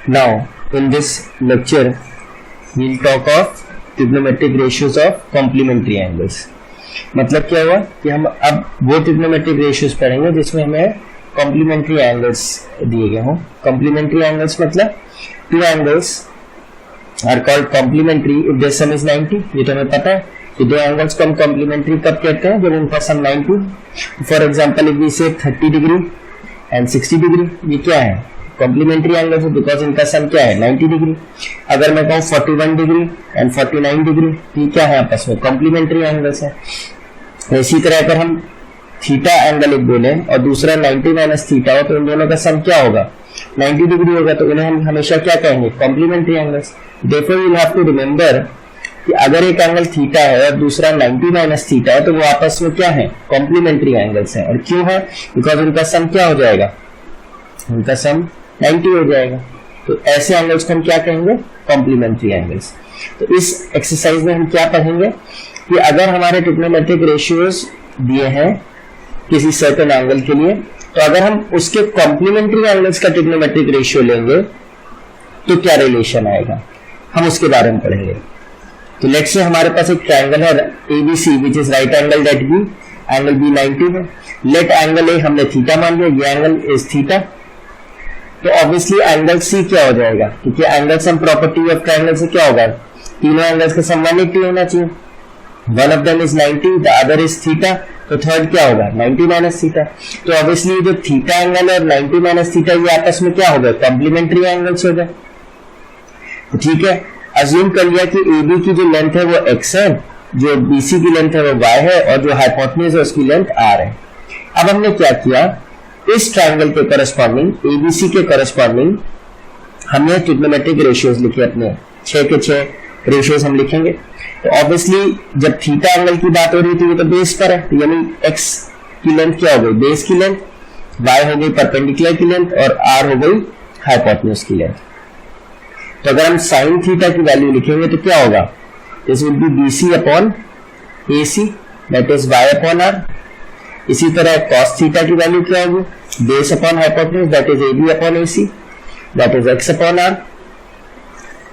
Now, in this lecture, we'll talk of trigonometric ratios of complementary angles. मतलब क्या हुआ कि हम अब वो ट्रिग्नोमेट्रिक रेशियोज पढ़ेंगे जिसमें हमें कॉम्प्लीमेंट्री एंगल्स दिए गए हों. कॉम्प्लीमेंट्री एंगल्स मतलब two angles are called complementary if their sum is 90. ये तो हमें पता है कि दो एंगल्स को हम कॉम्प्लीमेंट्री कब कहते हैं, जब उनका सम 90. फॉर एग्जांपल इफ वी से 30 डिग्री एंड 60 डिग्री, ये क्या है, कॉम्प्लीमेंट्री एंगल्स है बिकॉज इनका सम क्या है 90 डिग्री. अगर मैं कहूँ 41 डिग्री एंड 49 डिग्री, ये क्या है आपस में कॉम्प्लीमेंट्री एंगल्स है. इसी तरह अगर हम थीटा एंगल एक बोले और दूसरा 90 माइनस थीटा हो तो इन दोनों का सम क्या होगा 90 डिग्री होगा, तो इन्हें हम हमेशा क्या कहेंगे complementary angles. Therefore we will have to remember कि अगर एक एंगल थीटा है और दूसरा 90 माइनस थीटा है तो वो आपस में क्या है कॉम्प्लीमेंट्री एंगल्स है. और क्यों है, बिकॉज उनका सम क्या हो जाएगा, उनका सम 90 हो जाएगा. तो ऐसे एंगल्स को हम क्या कहेंगे कॉम्प्लीमेंट्री एंगल्स. तो इस एक्सरसाइज में हम क्या पढ़ेंगे कि अगर हमारे ट्रिग्नोमेट्रिक रेशियोज दिए हैं किसी सर्टेन एंगल के लिए, तो अगर हम उसके कॉम्प्लीमेंट्री एंगल्स का ट्रिग्नोमेट्रिक रेशियो लेंगे तो क्या रिलेशन आएगा, हम उसके बारे में पढ़ेंगे. तो लेट्स से हमारे पास एक ट्रायंगल है ABC which is right angle at B, angle B 90 है. लेट एंगल A हमने थीटा मान लिया, ये एंगल इज थीटा. तो ऑब्वियसली एंगल C क्या हो जाएगा, क्योंकि angle sum property of triangle से क्या होगा, तीनों एंगल्स का सम 180 होना चाहिए. One of them is 90, the other is theta, तो थर्ड क्या होगा 90 माइनस थीटा. तो ऑब्वियसली जो थीटा एंगल और 90 माइनस थीटा ये आपस में क्या हो गए कॉम्प्लीमेंट्री एंगल्स हो गए. तो ठीक है, अज्यूम कर लिया कि AB की जो लेंथ है वो x है, जो BC की लेंथ है वो y है और जो हाइपोटेन्यूज है उसकी लेंथ r है. अब हमने क्या किया, इस ट्रायंगल के करस्पॉन्डिंग ABC के करस्पॉन्डिंग हमने ट्रिग्नोमेट्रिक रेशियोज लिखे, अपने 6 के 6 रेशियोज हम लिखेंगे. तो ऑब्वियसली जब थीटा एंगल की बात हो रही थी वो तो बेस पर है, तो यानी x की लेंथ क्या हो गई बेस की लेंथ, y हो गई परपेंडिकुलर की लेंथ और r हो गई हाइपोटेन्यूज की लेंथ. तो अगर हम साइन थीटा की वैल्यू लिखेंगे तो क्या होगा, this will be BC upon AC that is y upon r. इसी तरह cos थीटा की वैल्यू क्या होगी, base upon hypotenuse that is AB upon AC that is x upon r.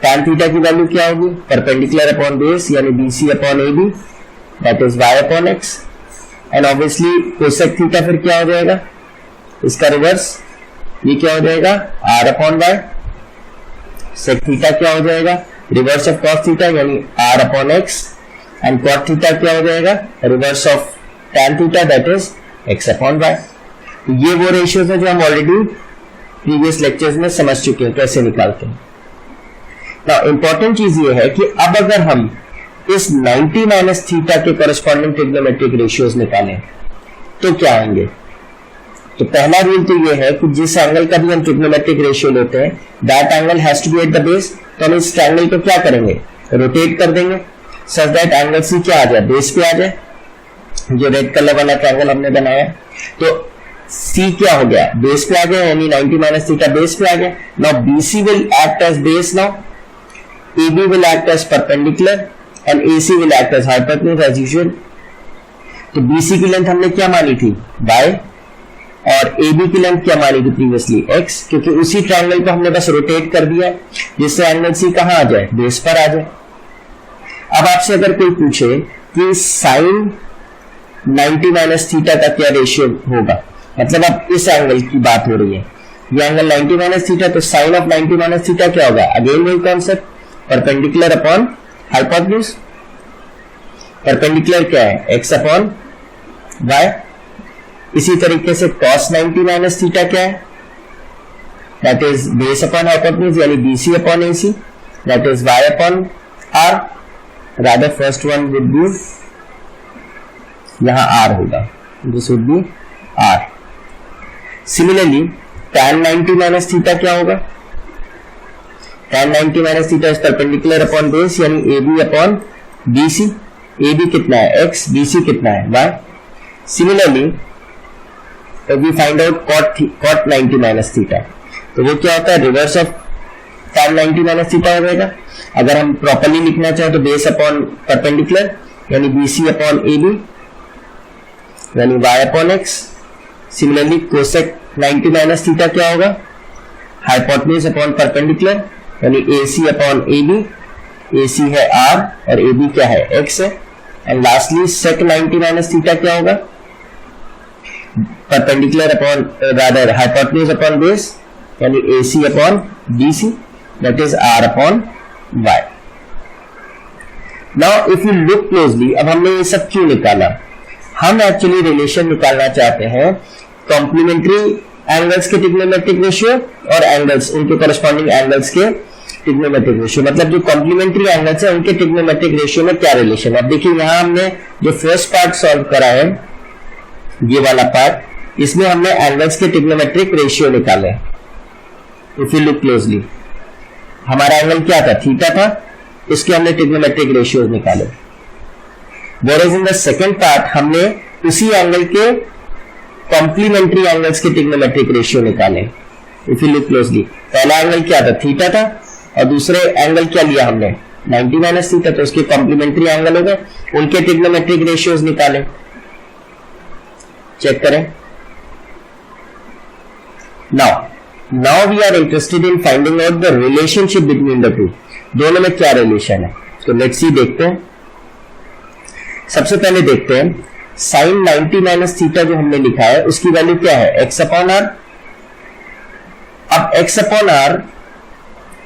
tan theta की वैल्यू क्या होगी, परपेंडिकुलर अपॉन बेस यानी BC upon AB that is y upon x. And obviously cosec theta फिर क्या हो जाएगा, इसका reverse, ये क्या हो जाएगा r upon y. Sec theta क्या हो जाएगा, रिवर्स ऑफ cos थीटा यानी r upon x. And cot theta क्या हो जाएगा, reverse of tan theta that is x upon y. ये वो रेशियोज है जो हम ऑलरेडी प्रीवियस लेक्चर्स में समझ चुके हैं कैसे निकालते हैं. नाउ इंपॉर्टेंट चीज ये है कि अब अगर हम इस 90 माइनस थीटा के करस्पॉन्डिंग ट्रिग्नोमेट्रिक रेशियोज निकालें तो क्या आएंगे. तो पहला रूल तो ये है कि जिस एंगल का भी हम ट्रिग्नोमेट्रिक रेशियो लेते हैं that angle has to be at the base. तो हम इस ट्रायंगल को क्या करेंगे रोटेट कर देंगे सच दैट एंगल C क्या आ जाए बेस पे आ जाए. जो रेड कलर वाला ट्रायंगल हमने बनाया तो C क्या हो गया बेस पे आ गया, यानी 90 माइनस थीटा बेस पे आ गया. Now BC will act as base, now AB will act as perpendicular and AC will act as hypotenuse as usual. तो BC की लेंथ हमने क्या मानी थी y और AB की लेंथ क्या मानी थी प्रीवियसली x, क्योंकि उसी ट्रायंगल को हमने बस रोटेट कर दिया जिससे एंगल C कहां आ जाए बेस पर आ जाए. अब आपसे अगर कोई पूछे कि साइन 90 माइनस थीटा का क्या रेशियो होगा, मतलब अब इस एंगल की बात हो रही है, ये एंगल 90 माइनस थीटा, तो साइन ऑफ 90 माइनस थीटा क्या होगा, अगेन वही concept perpendicular upon hypotenuse. Perpendicular क्या है x अपॉन y. इसी तरीके से cos 90 माइनस थीटा क्या है, that is base upon hypotenuse यानी BC upon AC that is y upon r. Rather first one would be, यहां r होगा, this would be r. Similarly tan 90 minus theta क्या होगा, tan 90 minus theta is perpendicular upon base यानी AB upon BC. AB कितना है x, BC कितना है y. Similarly we find out cot 90 minus theta, तो वो क्या होता है reverse of tan 90 minus theta हो जाएगा. अगर हम प्रॉपर्ली लिखना चाहें तो बेस अपॉन परपेंडिकुलर यानी BC अपॉन AB यानी y upon x. Similarly cosec 90 minus theta क्या होगा, हाइपोटेन्यूज अपॉन परपेंडिकुलर यानी AC अपॉन AB, AC है R और AB क्या है X है, and lastly sec 90 minus theta क्या होगा, perpendicular upon rather hypotenuse upon base यानी AC upon BC that is R upon Y। Now if you look closely, अब हमने ये सब क्यों निकाला, हम एक्चुअली रिलेशन निकालना चाहते हैं कॉम्प्लीमेंट्री एंगल्स के ट्रिग्नोमेट्रिक रेशियो और एंगल्स उनके कॉरेस्पॉन्डिंग एंगल्स के ट्रिग्नोमेट्रिक रेशियो, मतलब जो कॉम्प्लीमेंट्री एंगल्स है उनके ट्रिग्नोमेट्रिक रेशियो में क्या रिलेशन है। अब देखिए यहां हमने जो फर्स्ट पार्ट सॉल्व करा है, ये वाला पार्ट, इसमें हमने एंगल्स के ट्रिग्नोमेट्रिक रेशियो निकाले। इफ यू लुक क्लोजली, हमारा एंगल क्या था, थीटा था, इसके हमने ट्रिग्नोमेट्रिक रेशियोज निकाले। Whereas in the second part हमने उसी एंगल के कॉम्प्लीमेंट्री एंगल्स के ट्रिग्नोमेट्रिक रेशियो निकाले। इफ यू लुक क्लोजली, पहला एंगल क्या था, थीटा था, और दूसरे एंगल क्या लिया हमने, 90 माइनस थीटा, तो उसके कॉम्प्लीमेंट्री एंगल हो गए, उनके ट्रिग्नोमेट्रिक रेशियोज निकाले। चेक करें। Now we are interested in finding out the relationship between the two, दोनों में क्या रिलेशन है। तो लेट्स सी, देखते हैं। सबसे पहले देखते हैं साइन 90 माइनस थीटा जो हमने लिखा है उसकी वैल्यू क्या है, x अपॉन आर। अब x अपॉन आर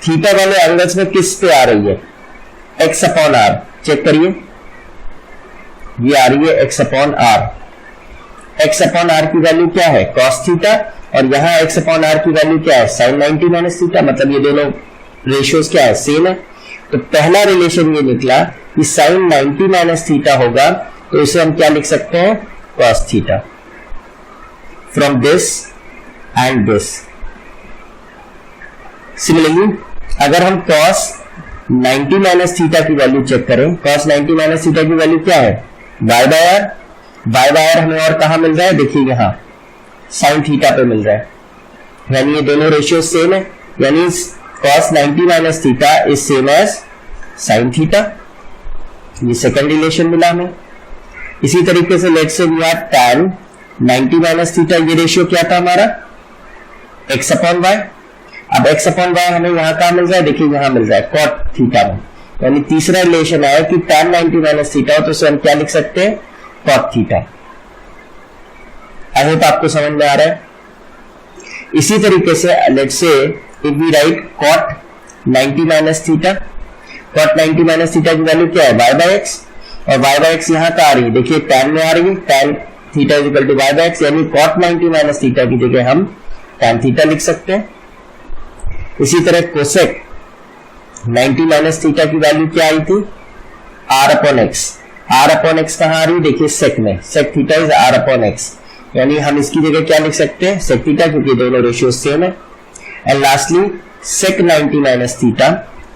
थीटा वाले एंगल्स में किस पे आ रही है, x अपॉन आर। चेक करिए, ये आ रही है x upon r. x upon r की वैल्यू क्या है, cos थीटा, और यहां x अपॉन आर की वैल्यू क्या है, साइन 90 माइनस थीटा, मतलब ये दोनों रेशियोज क्या है, सेम है। तो पहला रिलेशन ये निकला कि साइन 90 माइनस थीटा होगा, तो इसे हम क्या लिख सकते हैं, cos theta, from this and this. Similarly अगर हम cos 90 माइनस थीटा की वैल्यू चेक करें, cos 90 माइनस थीटा की वैल्यू क्या है, y बाय आर हमें और कहां मिल रहा है, देखिए यहां साइन थीटा पे मिल रहा है, यानी ये दोनों रेशियो सेम है, यानी cos 90 minus theta is same as sine theta. ये सेकंड रिलेशन मिला हमें। इसी तरीके से let's say we have tan 90 minus theta, ये रेशियो क्या था हमारा, x अपॉन y। अब x अपॉन y हमें यहां कहां मिल रहा है, देखिए यहां मिल रहा है cot थीटा में, यानी तीसरा रिलेशन आया कि tan 90 माइनस थीटा हो तो उसे हम क्या लिख सकते हैं, cot थीटा। आई होप आपको समझ में आ रहा है। इसी तरीके से let's say if we write cot 90 minus theta, cot 90 minus theta की वैल्यू क्या है, y बाय x, और y बाय x यहां का आ रही है, देखिए tan में आ रही है, tan theta is equal to y by x, यानी cot 90 माइनस थीटा की जगह हम tan थीटा लिख सकते हैं। इसी तरह cosec 90 माइनस थीटा की वैल्यू क्या आई थी, r upon x। r upon x कहां आ रही है, देखिए sec में, sec theta is r upon x, यानी हम इसकी जगह क्या लिख सकते हैं, sec थीटा, क्योंकि दोनों रेशियो सेम है। And lastly sec 90 minus theta,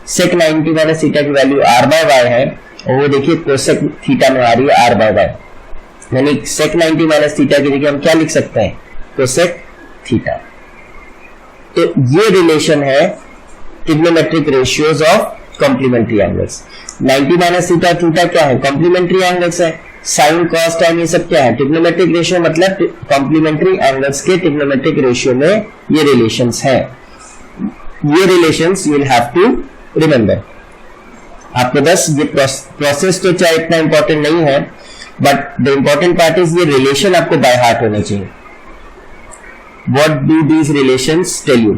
sec 90 minus theta की वैल्यू r बाय y है, और वो देखिए cosec थीटा में आ रही है r बाय y, यानी sec 90 माइनस थीटा की जगह हम क्या लिख सकते हैं, cosec थीटा। तो ये रिलेशन है trigonometric ratios of complementary angles. 90 minus theta theta क्या है, कॉम्प्लीमेंट्री एंगल्स है, साइन कॉस टाइम ये सब क्या है, ट्रिग्नोमेट्रिक रेशियो, मतलब कॉम्प्लीमेंट्री एंगल्स के ट्रिग्नोमेट्रिक रेशियो में ये रिलेशंस हैं। ये relations you will have to remember. आपको बस ये प्रोसेस तो चाहे इतना इंपॉर्टेंट नहीं है, but the important part is ये रिलेशन आपको बाय हार्ट होने चाहिए। What do these relations tell you,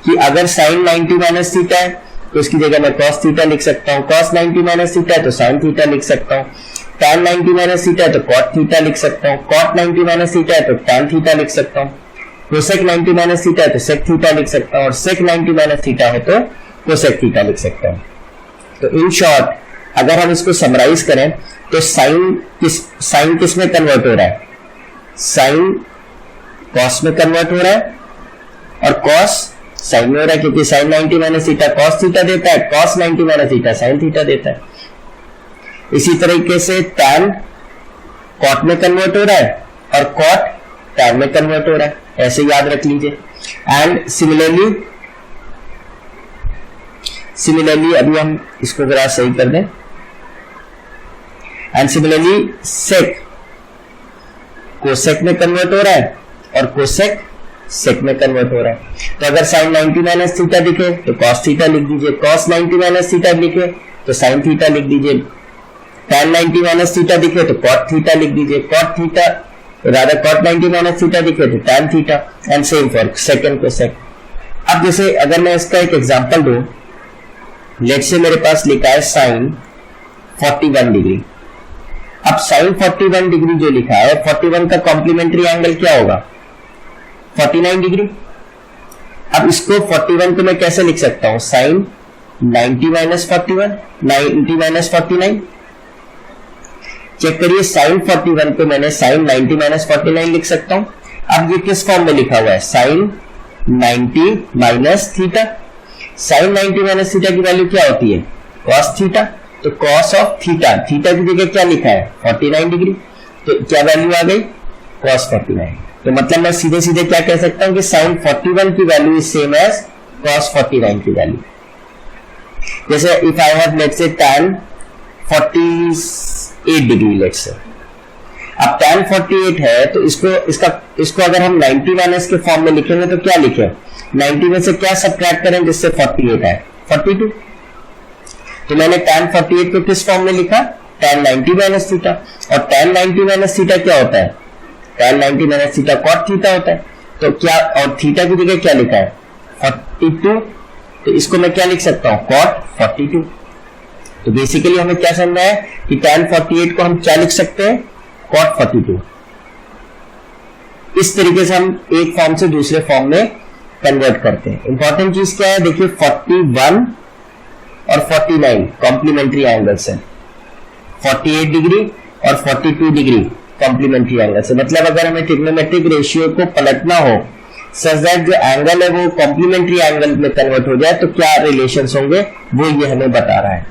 कि अगर साइन 90 माइनस थीटा है तो इसकी जगह मैं cos थीटा लिख सकता हूं, cos 90 माइनस थीटा है तो साइन थीटा लिख सकता हूं, tan 90 माइनस थीटा है तो cot थीटा लिख सकता हूं, cot 90 माइनस थीटा है तो tan थीटा लिख सकता हूं, cosec 90 माइनस थीटा है तो sec थीटा लिख सकता हूं, और sec 90 माइनस थीटा है तो cosec थीटा लिख सकता हूं। तो इन शॉर्ट अगर हम इसको समराइज करें तो साइन किस में कन्वर्ट हो रहा है, साइन cos में कन्वर्ट हो रहा है, और cos साइन में हो रहा है, क्योंकि sine 90 minus theta cos theta देता है, cos 90 minus theta sine theta देता है। इसी तरीके से tan cot में कन्वर्ट हो रहा है, और cot tan में कन्वर्ट हो रहा है, ऐसे याद रख लीजिए। एंड सिमिलरली अभी हम इसको जरा सही कर दें, एंड सिमिलरली sec cosec में कन्वर्ट हो रहा है, और cosec सेक में कन्वर्ट हो रहा है। तो अगर साइन 90 माइनस थीटा दिखे तो कॉस थीटा लिख दीजिए, कॉस 90 माइनस थीटा दिखे तो साइन थीटा लिख दीजिए, tan 90 माइनस थीटा दिखे तो कॉट थीटा लिख दीजिए, cot theta rather cot 90 minus theta दिखे तो tan theta, and same for second cosec. अब जैसे अगर मैं इसका एक एग्जांपल दूं, लेट्स से मेरे पास लिखा है साइन 41 डिग्री। अब साइन 41 डिग्री जो लिखा है, 41 का कॉम्प्लीमेंट्री एंगल क्या होगा? 49 डिग्री। अब इसको 41 को मैं कैसे लिख सकता हूं? Sine 90 minus 41, 90 minus 49। चेक करिए, साइन 41 को मैंने साइन 90 माइनस 49 लिख सकता हूं। अब ये किस फॉर्म में लिखा हुआ है? Sine 90 minus theta. Sine 90 minus theta की वैल्यू क्या होती है? Cos theta. तो कॉस ऑफ थीटा, थीटा की जगह क्या लिखा है? 49 डिग्री। तो क्या वैल्यू आ गई? कॉस 49। तो मतलब मैं सीधे सीधे क्या कह सकता हूं कि साइन 41 की value is same as cos 49 की वैल्यू। जैसे if I have let's say tan 48 degree let's say, अब tan 48 है तो इसको अगर हम 90 माइनस के फॉर्म में लिखेंगे तो क्या लिखे? 90 में से क्या सब्ट्रैक्ट करें जिससे 48 है? 42। तो मैंने tan 48 को किस फॉर्म में लिखा? tan 90 minus theta. और tan 90 माइनस थीटा क्या होता है? tan 90 minus theta cot theta होता है। तो क्या, और थीटा की जगह क्या लिखा है? 42। तो इसको मैं क्या लिख सकता हूं? कॉट 42। तो बेसिकली हमें क्या समझना है कि tan 48 को हम क्या लिख सकते हैं? कॉट 42। इस तरीके से हम एक फॉर्म से दूसरे फॉर्म में कन्वर्ट करते हैं। इंपॉर्टेंट चीज क्या है? देखिए 41 और 49 कॉम्प्लीमेंट्री एंगल्स हैं, 48 डिग्री और 42 डिग्री कॉम्प्लीमेंट्री एंगल से। मतलब अगर हमें ट्रिग्नोमेट्रिक रेशियो को पलटना हो सच दैट जो एंगल है वो कॉम्प्लीमेंट्री एंगल में कन्वर्ट हो जाए तो क्या रिलेशंस होंगे, वो ये हमें बता रहा है,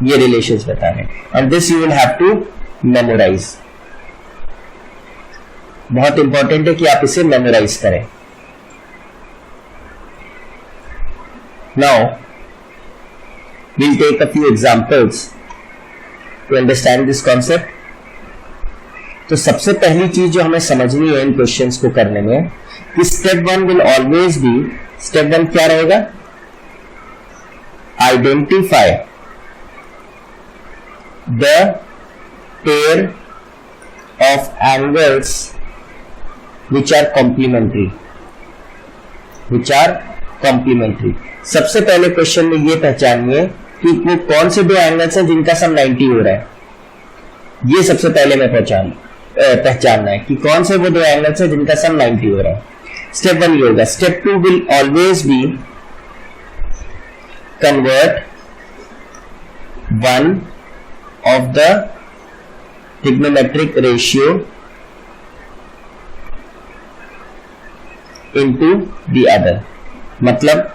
ये रिलेशंस बता रहे हैं। And this you will have to memorise. बहुत इंपॉर्टेंट है कि आप इसे मेमोराइज करें। Now we'll take a few examples to understand this concept. तो सबसे पहली चीज जो हमें समझनी है इन क्वेश्चंस को करने में कि step 1 will always be, step 1 क्या रहेगा? Identify the pair of angles which are complementary, which are complementary। सबसे पहले क्वेश्चन में ये पहचानिए कि वो कौन से दो एंगल्स हैं जिनका सम 90 हो रहा है। ये सबसे पहले मैं पहचानना है कि कौन से वो दो एंगल्स हैं जिनका सम 90 हो रहा है। स्टेप 1 ये होगा। Step 2 will always be convert one of the trigonometric ratio into the other. मतलब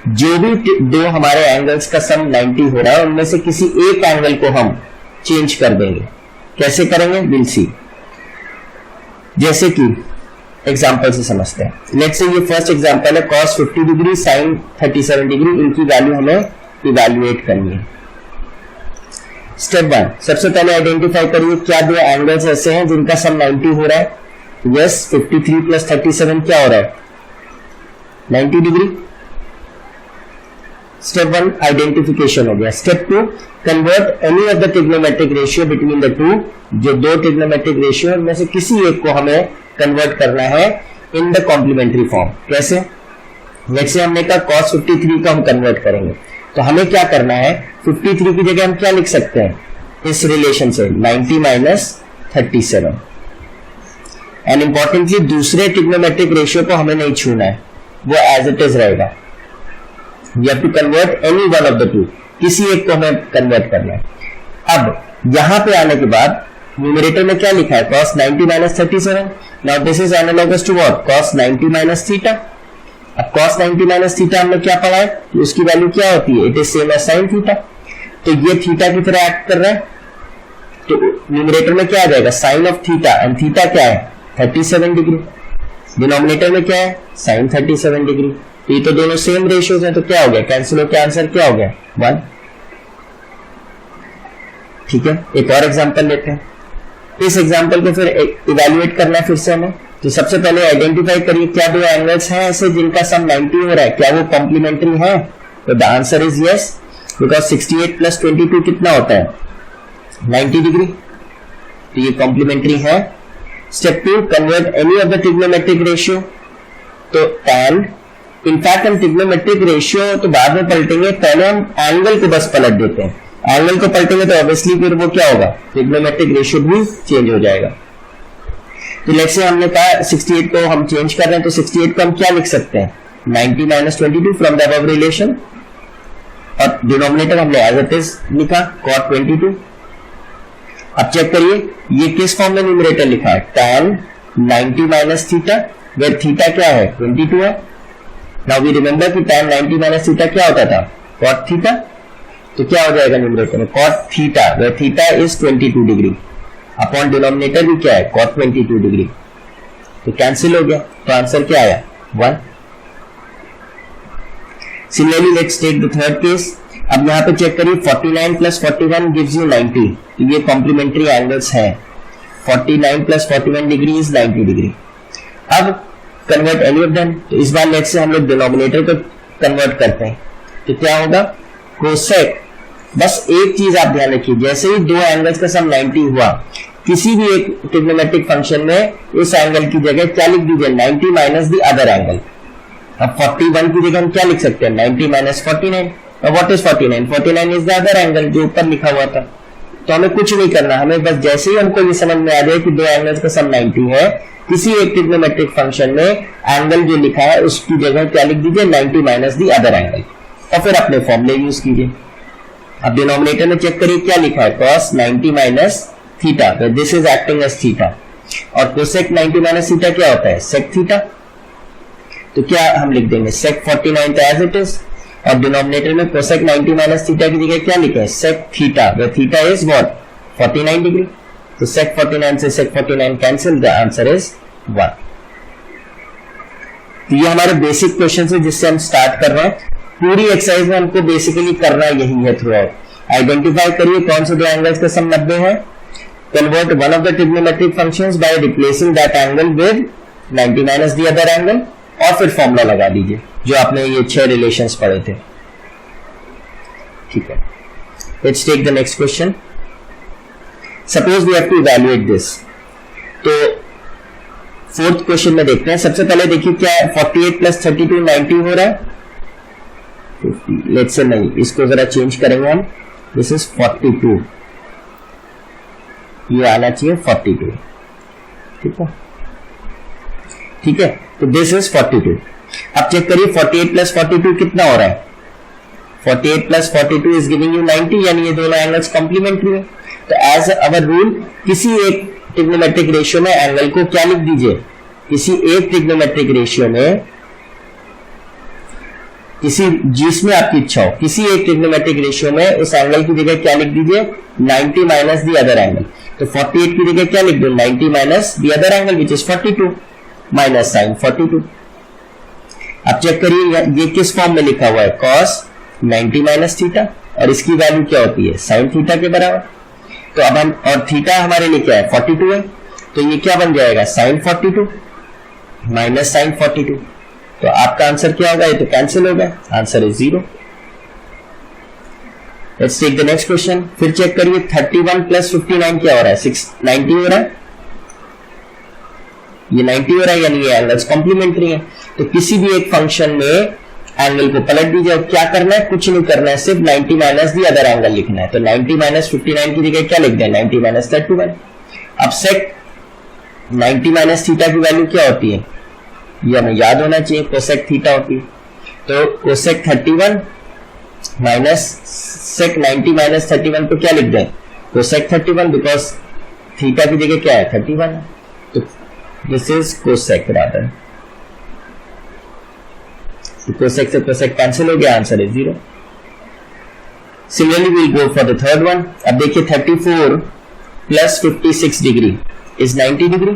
जो भी दो हमारे एंगल्स का सम 90 हो रहा है उनमें से किसी एक एंगल को हम चेंज कर देंगे। कैसे करेंगे? Will see. जैसे कि एग्जांपल से समझते हैं। लेट्स से ये फर्स्ट एग्जांपल है cos 50 डिग्री sin 37 डिग्री, इनकी वैल्यू हमें इवैल्यूएट करनी है। स्टेप 1, सबसे पहले आइडेंटिफाई करिए क्या दो एंगल्स ऐसे हैं जिनका सम 90 हो रहा है। यस, 53 प्लस 37 क्या हो रहा है? 90 डिग्री। स्टेप 1 आइडेंटिफिकेशन हो गया। Step 2 convert any of the trigonometric ratio between the to. जो दो ट्रिग्नोमेट्रिक रेशियो में से किसी एक को हमें कन्वर्ट करना है इन द कॉम्प्लीमेंट्री फॉर्म। कैसे? लेट्स से हमने कहा cos 53 को हम कन्वर्ट करेंगे, तो हमें क्या करना है? 53 की जगह हम क्या लिख सकते हैं इस रिलेशन से? 90 माइनस 37। एंड इंपॉर्टेंटली दूसरे ट्रिग्नोमेट्रिक रेशियो को हमें नहीं छूना है, वो एज इट इज रहेगा। You have to convert any one of the two, किसी एक को हमें कन्वर्ट करना है। अब यहां पे आने के बाद न्यूमरेटर में क्या लिखा है? cos 90 minus 37। Now this is analogous to what? cos 90 minus theta। अब cos 90 minus theta हमने क्या पढ़ा है कि उसकी वैल्यू क्या होती है? It is same as sin theta. तो ये थीटा की तरह एक्ट कर रहा है, तो न्यूमरेटर में क्या आ जाएगा? sin of theta, and theta क्या है? 37 डिग्री। डिनोमिनेटर में क्या है? sin 37 degree. तो ये तो दोनों सेम रेशियोज हैं, तो क्या हो गया? कैंसिल होकर आंसर क्या हो गया? 1। ठीक है, एक और एग्जांपल लेते हैं। इस एग्जांपल को फिर इवैल्यूएट करना है फिर से हमें। तो सबसे पहले आइडेंटिफाई करिए क्या दो एंगल्स हैं ऐसे जिनका सम 90 हो रहा है, क्या वो कॉम्प्लीमेंट्री है? तो the answer is yes, because 68 plus 22 कितना होता है? 90 डिग्री। तो ये कॉम्प्लीमेंट्री है। Step 2, convert any of the trigonometric ratio. तो tan, इनफैक्ट हम ट्रिग्नोमेट्रिक रेशियो तो बाद में पलटेंगे, पहले हम एंगल को बस पलट देते हैं। एंगल को पलटेंगे तो ऑब्वियसली फिर वो क्या होगा, ट्रिग्नोमेट्रिक रेशियो भी चेंज हो जाएगा। तो लेट्स से हमने कहा 68 को हम चेंज कर रहे हैं, तो 68 को हम क्या लिख सकते हैं? 90 minus 22 from the above relation, और डिनोमिनेटर हमने एज इट इज लिखा cot 22। अब चेक करिए ये किस फॉर्म में न्यूमरेटर लिखा है? tan 90 minus theta, where theta क्या है? 22 है। नाउ वी रिमेंबर कि tan 90 माइनस थीटा क्या होता था? cot theta. तो क्या हो जाएगा न्यूमरेटर में? cot theta, where theta is 22 degree, upon denominator भी क्या है? cot 22 degree. तो कैंसिल हो गया, तो आंसर क्या आया? 1। Similarly let's take the third case. अब यहां पे चेक करिए 49 प्लस 41 गिव्स यू 90। तो ये कॉम्प्लीमेंट्री एंगल्स हैं। 49 प्लस 41 डिग्री इज 90 डिग्री। अब कन्वर्ट एनी ऑफ देम। तो इस बार लेट्स से हम लोग डिनोमिनेटर को कन्वर्ट करते हैं, तो क्या होगा? कोसेक। बस एक चीज आप ध्यान रखिए, जैसे ही दो एंगल्स का सम 90 हुआ, किसी भी एक ट्रिग्नोमेट्रिक फंक्शन में उस एंगल की जगह क्या लिख दीजिए? 90 माइनस द अदर एंगल। अब 41 की जगह हम क्या लिख सकते हैं? 90 माइनस 49। और what is 49? 49 is the other angle जो ऊपर लिखा हुआ था। तो हमें कुछ नहीं करना, हमें बस जैसे ही हमको ये समझ में आ जाए कि दो एंगल्स का सम 90 है, किसी एक ट्रिग्नोमेट्रिक फंक्शन में एंगल जो लिखा है उसकी जगह क्या लिख दीजिए? 90 माइनस द अदर एंगल, और फिर अपने फॉर्मूले यूज कीजिए। अब डिनोमिनेटर में चेक करिए क्या लिखा है? cos 90 minus theta, this is acting as theta, और कोसेक 90 माइनस थीटा क्या होता है? Sec theta. तो क्या हम लिख देंगे? सेक 49 तो एज इट इज, और डिनोमिनेटर में कोसेक 90 माइनस थीटा की जगह क्या लिखा है? Sec theta, where theta is what? 49 degree. तो सेक 49 से sec 49 cancel, the answer is 1। तो ये हमारे बेसिक क्वेश्चन है जिससे हम स्टार्ट कर रहे हैं। पूरी एक्सरसाइज में हमको बेसिकली करना यही है थ्रू आउट। आइडेंटिफाई करिए कौन से दो एंगल्स का सम 90 है, convert one of the trigonometric functions by replacing that angle with 90 minus the other angle, और फिर फॉर्मूला लगा दीजिए जो आपने ये 6 रिलेशंस पढ़े थे। ठीक है, let's take the next question. Suppose we have to evaluate this. तो फोर्थ क्वेश्चन में देखते हैं। सबसे पहले देखिए क्या है, 48 प्लस 32 90 हो रहा है। लेट्स से नहीं, इसको जरा चेंज करेंगे हम। दिस इज 42, ये आना चाहिए 42। ठीक है, ठीक है, तो दिस इज 42। अब चेक करिए 48 प्लस 42 कितना हो रहा है? 48 प्लस 42 इज गिविंग यू 90, यानी ये दोनों एंगल्स कॉम्प्लीमेंट्री है। तो एज अवर रूल, किसी एक ट्रिग्नोमेट्रिक रेशियो में एंगल को क्या लिख दीजिए? किसी एक ट्रिग्नोमेट्रिक रेशियो में, किसी जिसमें आपकी इच्छा हो, किसी एक ट्रिग्नोमेट्रिक रेशियो में उस एंगल की जगह क्या लिख दीजिए? 90 माइनस द अदर एंगल। तो 48 की जगह क्या लिख दो? 90 minus the other angle which is 42 minus sine 42। अब चेक करिए ये किस फॉर्म में लिखा हुआ है? cos 90 माइनस थीटा, और इसकी वैल्यू क्या होती है? साइन थीटा के बराबर। तो अब हम, और थीटा हमारे लिए क्या है? 42 है, तो ये क्या बन जाएगा? Sine 42 minus sine 42। तो आपका आंसर क्या होगा? ये तो कैंसिल होगा, answer is 0। Let's take the next question. फिर चेक करिए 31 प्लस 59 क्या हो रहा है? 90 हो रहा है। ये 90 हो रहा है, यानी ये एंगल्स कॉम्प्लीमेंट्री है। तो किसी भी एक फंक्शन में एंगल को पलट दीजिए, और क्या करना है? कुछ नहीं करना है, सिर्फ 90 माइनस दी अदर एंगल लिखना है। तो 90 माइनस 59 की जगह क्या लिख दें? 90 माइनस 31। अब सेक 90 माइनस थीटा की वैल्यू क्या होती है? ये हमें याद होना चाहिए, कोसेक थीटा होती है। तो कोसेक 31 माइनस सेक 90 माइनस 31 तो क्या लिख दें? कोसेक 31, बिकॉज थीटा की जगह क्या है? 31 है। तो this is cosec rather. Cosec से कोसेक कैंसिल हो गया, answer is 0। Similarly we'll go for the third one. अब देखिए 34 प्लस 56 डिग्री इज 90 डिग्री,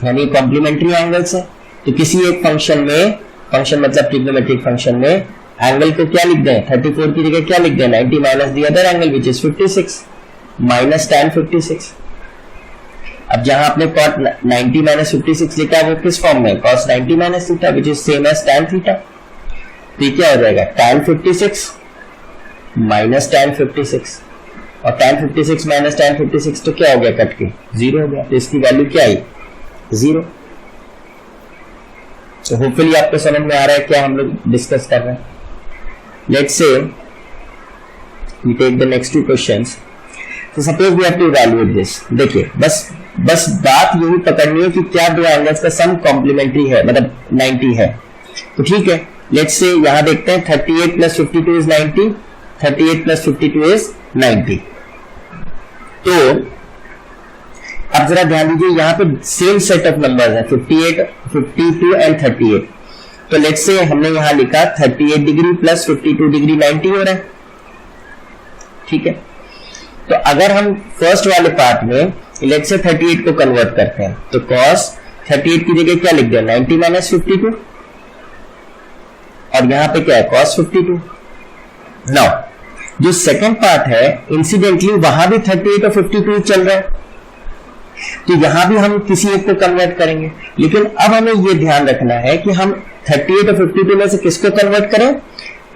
यानी कॉम्प्लीमेंट्री एंगल्स है। तो किसी एक फंक्शन में, फंक्शन मतलब ट्रिग्नोमेट्रिक फंक्शन में, एंगल को क्या लिख दें? 34 की जगह क्या लिख दें? 90 minus the other angle which is 56 minus tan 56। अब जहां आपने cot 90 माइनस 56 लिखा है वो किस फॉर्म में, cos 90 minus theta which is same as tan theta. तो ये क्या हो जाएगा, tan 56 माइनस tan 56, और tan 56 माइनस tan 56 तो क्या हो गया, कट के 0 हो गया। तो इसकी वैल्यू क्या आई, 0। तो होपफुली आपको समझ में आ रहा है क्या हम लोग डिस्कस कर रहे हैं। Let's say we take the next 2 questions. तो suppose we have to evaluate this. देखिए बस बात यही पकड़नी है कि क्या दो एंगल्स का सम कॉम्प्लीमेंट्री है, मतलब 90 है। तो ठीक है, लेट्स से यहां देखते हैं 38 प्लस 52 इज 90, 38 प्लस 52 इज 90। तो अब जरा ध्यान दीजिए, यहां पे सेम सेट ऑफ नंबर्स हैं, 58, 52 एंड 38। तो लेट्स से हमने यहां लिखा 38 डिग्री प्लस 52 डिग्री 90 हो रहा है, ठीक है। तो अगर हम फर्स्ट वाले पार्ट में लेट्स से 38 को कन्वर्ट करते हैं, तो cos 38 की जगह क्या लिख दिया, 90 माइनस 52, और यहां पे क्या है, cos 52। नाउ जो सेकंड पार्ट है, इंसिडेंटली वहां भी 38 और 52 चल रहा है, तो यहां भी हम किसी एक को कन्वर्ट करेंगे। लेकिन अब हमें यह ध्यान रखना है कि हम 38 और 52 में से किसको कन्वर्ट करें,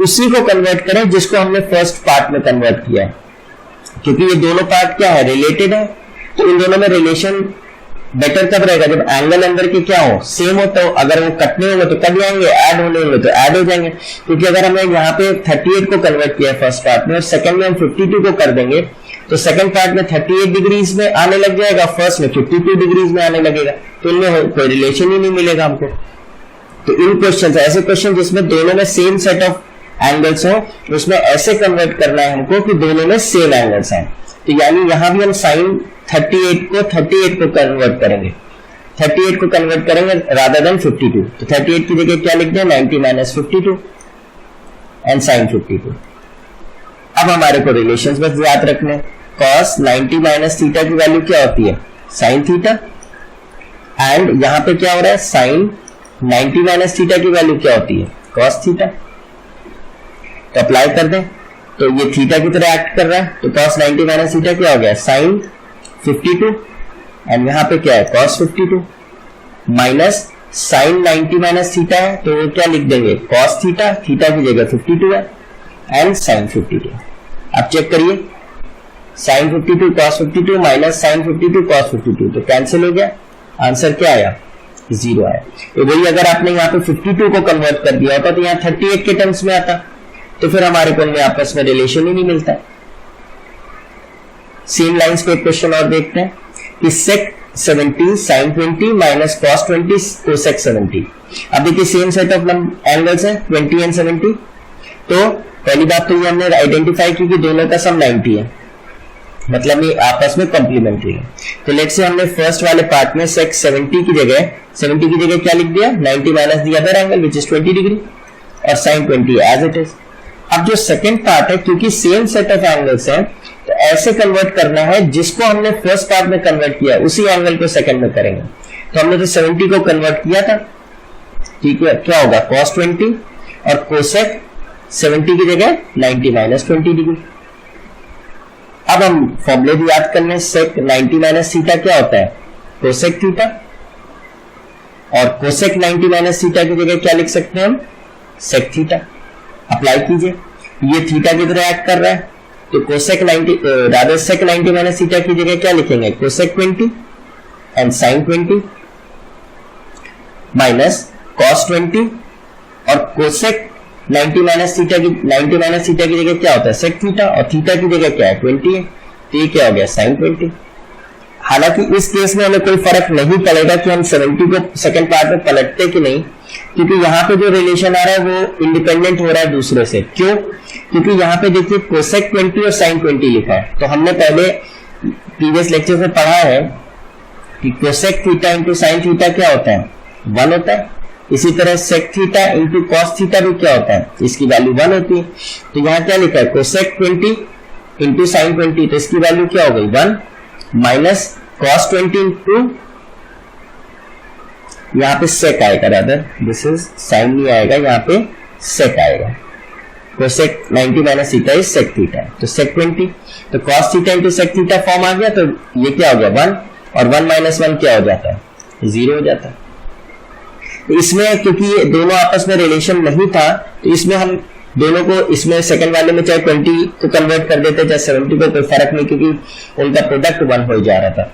उसी को कन्वर्ट करें जिसको हमने फर्स्ट पार्ट में कन्वर्ट किया है, क्योंकि ये दोनों पार्ट क्या है, रिलेटेड है। तो इन दोनों में रिलेशन बेटर कब रहेगा, जब एंगल अंदर के क्या हो, सेम हो। तो अगर वो कटने होंगे तो कट जाएंगे, ऐड होने होंगे तो ऐड हो जाएंगे। क्योंकि अगर हमने यहाँ पे 38 को कन्वर्ट किया फर्स्ट पार्ट में और सेकंड में हम 52 को कर देंगे, तो सेकंड पार्ट में 38 डिग्रीज में आने लग जाएगा, फर्स्ट में 52 डिग्रीज में आने लगेगा, तो इनमें कोई रिलेशन ही नहीं मिलेगा हमको। तो इन क्वेश्चन, ऐसे क्वेश्चन जिसमें दोनों में सेम सेट ऑफ एंगल्स हो, उसमें ऐसे कन्वर्ट करना है हमको कि दोनों में सेम एंगल्स हैं। तो यानी यहां भी हम साइन 38 को कन्वर्ट करेंगे, 38 को कन्वर्ट करेंगे रादर देन 52। तो 38 की जगह क्या लिख दें, 90 माइनस 52 एंड साइन 52। अब हमारे को रिलेशंस बस याद रखने, cos 90 माइनस थीटा की वैल्यू क्या होती है, साइन थीटा, एंड यहां पे क्या हो रहा है, साइन 90 माइनस थीटा की वैल्यू क्या होती है, cos थीटा। तो अप्लाई कर दें, तो ये थीटा की तरह एक्ट कर रहा है, तो cos 90 माइनस थीटा क्या हो गया, साइन 52, एंड यहां पे क्या है, cos 52 minus sine 90 minus theta है, तो वो क्या लिख देंगे, cos थीटा, थीटा की जगह 52 है, एंड साइन 52। अब चेक करिए, sine 52 cos 52 minus sine 52 cos 52, तो कैंसिल हो गया, आंसर क्या आया, 0 आया। तो वही अगर आपने यहाँ पे 52 को कन्वर्ट कर दिया होता तो यहाँ 38 के टर्म्स में आता, तो फिर हमारे को उनमें आपस में रिलेशन ही नहीं मिलता। सेम लाइंस पे एक क्वेश्चन और देखते हैं कि sec 70 sin 20 minus cos 20 cosec 70। अब देखिए सेम सेट ऑफ एंगल्स है 20 एंड 70। तो पहली बात तो ये हमने आइडेंटिफाई की कि दोनों का सम 90 है, मतलब ये आपस में कॉम्प्लीमेंट्री है। तो लेट्स से हमने फर्स्ट वाले पार्ट में sec 70 की जगह क्या लिख दिया, 90 minus the other angle which is 20 degree और sin 20 एज इट इज। अब जो सेकंड पार्ट है, क्योंकि सेम सेट ऑफ एंगल्स है, तो ऐसे कन्वर्ट करना है जिसको हमने फर्स्ट पार्ट में कन्वर्ट किया उसी एंगल को सेकंड में करेंगे। तो हमने तो 70 को कन्वर्ट किया था, ठीक है, क्या होगा cos 20 और cosec 70 की जगह 90 माइनस 20 डिग्री। अब हम फॉर्मूले भी याद करने, sec 90 माइनस थीटा क्या होता है, cosec थीटा, और cosec 90 माइनस थीटा की जगह क्या लिख सकते हैं हम, sec थीटा। अप्लाई कीजिए, ये थीटा की तरह एक्ट कर रहा है, तो cosec 90 rather sec 90 minus theta की जगह क्या लिखेंगे, cosec 20 and sin 20 minus cos 20, और cosec 90 माइनस थीटा की जगह क्या होता है, sec थीटा, और थीटा की जगह क्या है 20 है, तो ये क्या हो गया sin 20। हालांकि इस केस में हमें कोई फर्क नहीं पड़ेगा कि हम 70 को सेकंड पार्ट में पलटते कि नहीं, क्योंकि यहाँ पे जो रिलेशन आ रहा है वो इंडिपेंडेंट हो रहा है दूसरे से। क्यों, क्योंकि यहाँ पे देखिए cosec 20 और sin 20 लिखा है, तो हमने पहले प्रीवियस लेक्चर में पढ़ा है कि cosec theta into sin theta क्या होता है, 1 होता है। इसी तरह sec theta into cos theta भी क्या होता है, इसकी वैल्यू 1 होती है। तो यहाँ क्या लिखा है, cosec 20 इंटू sin 20, तो इसकी वैल्यू क्या हो गई 1 माइनस cos 20 इंटू, यहाँ पे sec आएगा, रादर दिस इज sin नहीं आएगा, यहाँ पे sec आएगा। cosec 90 minus theta is sec theta, तो sec 20, तो cos theta into sec theta form आ गया, तो ये क्या हो गया 1, और 1 माइनस 1 क्या हो जाता है, 0 हो जाता है। तो इसमें क्योंकि ये दोनों आपस में रिलेशन नहीं था, तो इसमें हम दोनों को, इसमें सेकंड वाले में चाहे 20 को कन्वर्ट कर देते चाहे 70 को, कोई फर्क नहीं, क्योंकि उनका प्रोडक्ट 1 हो जा रहा था।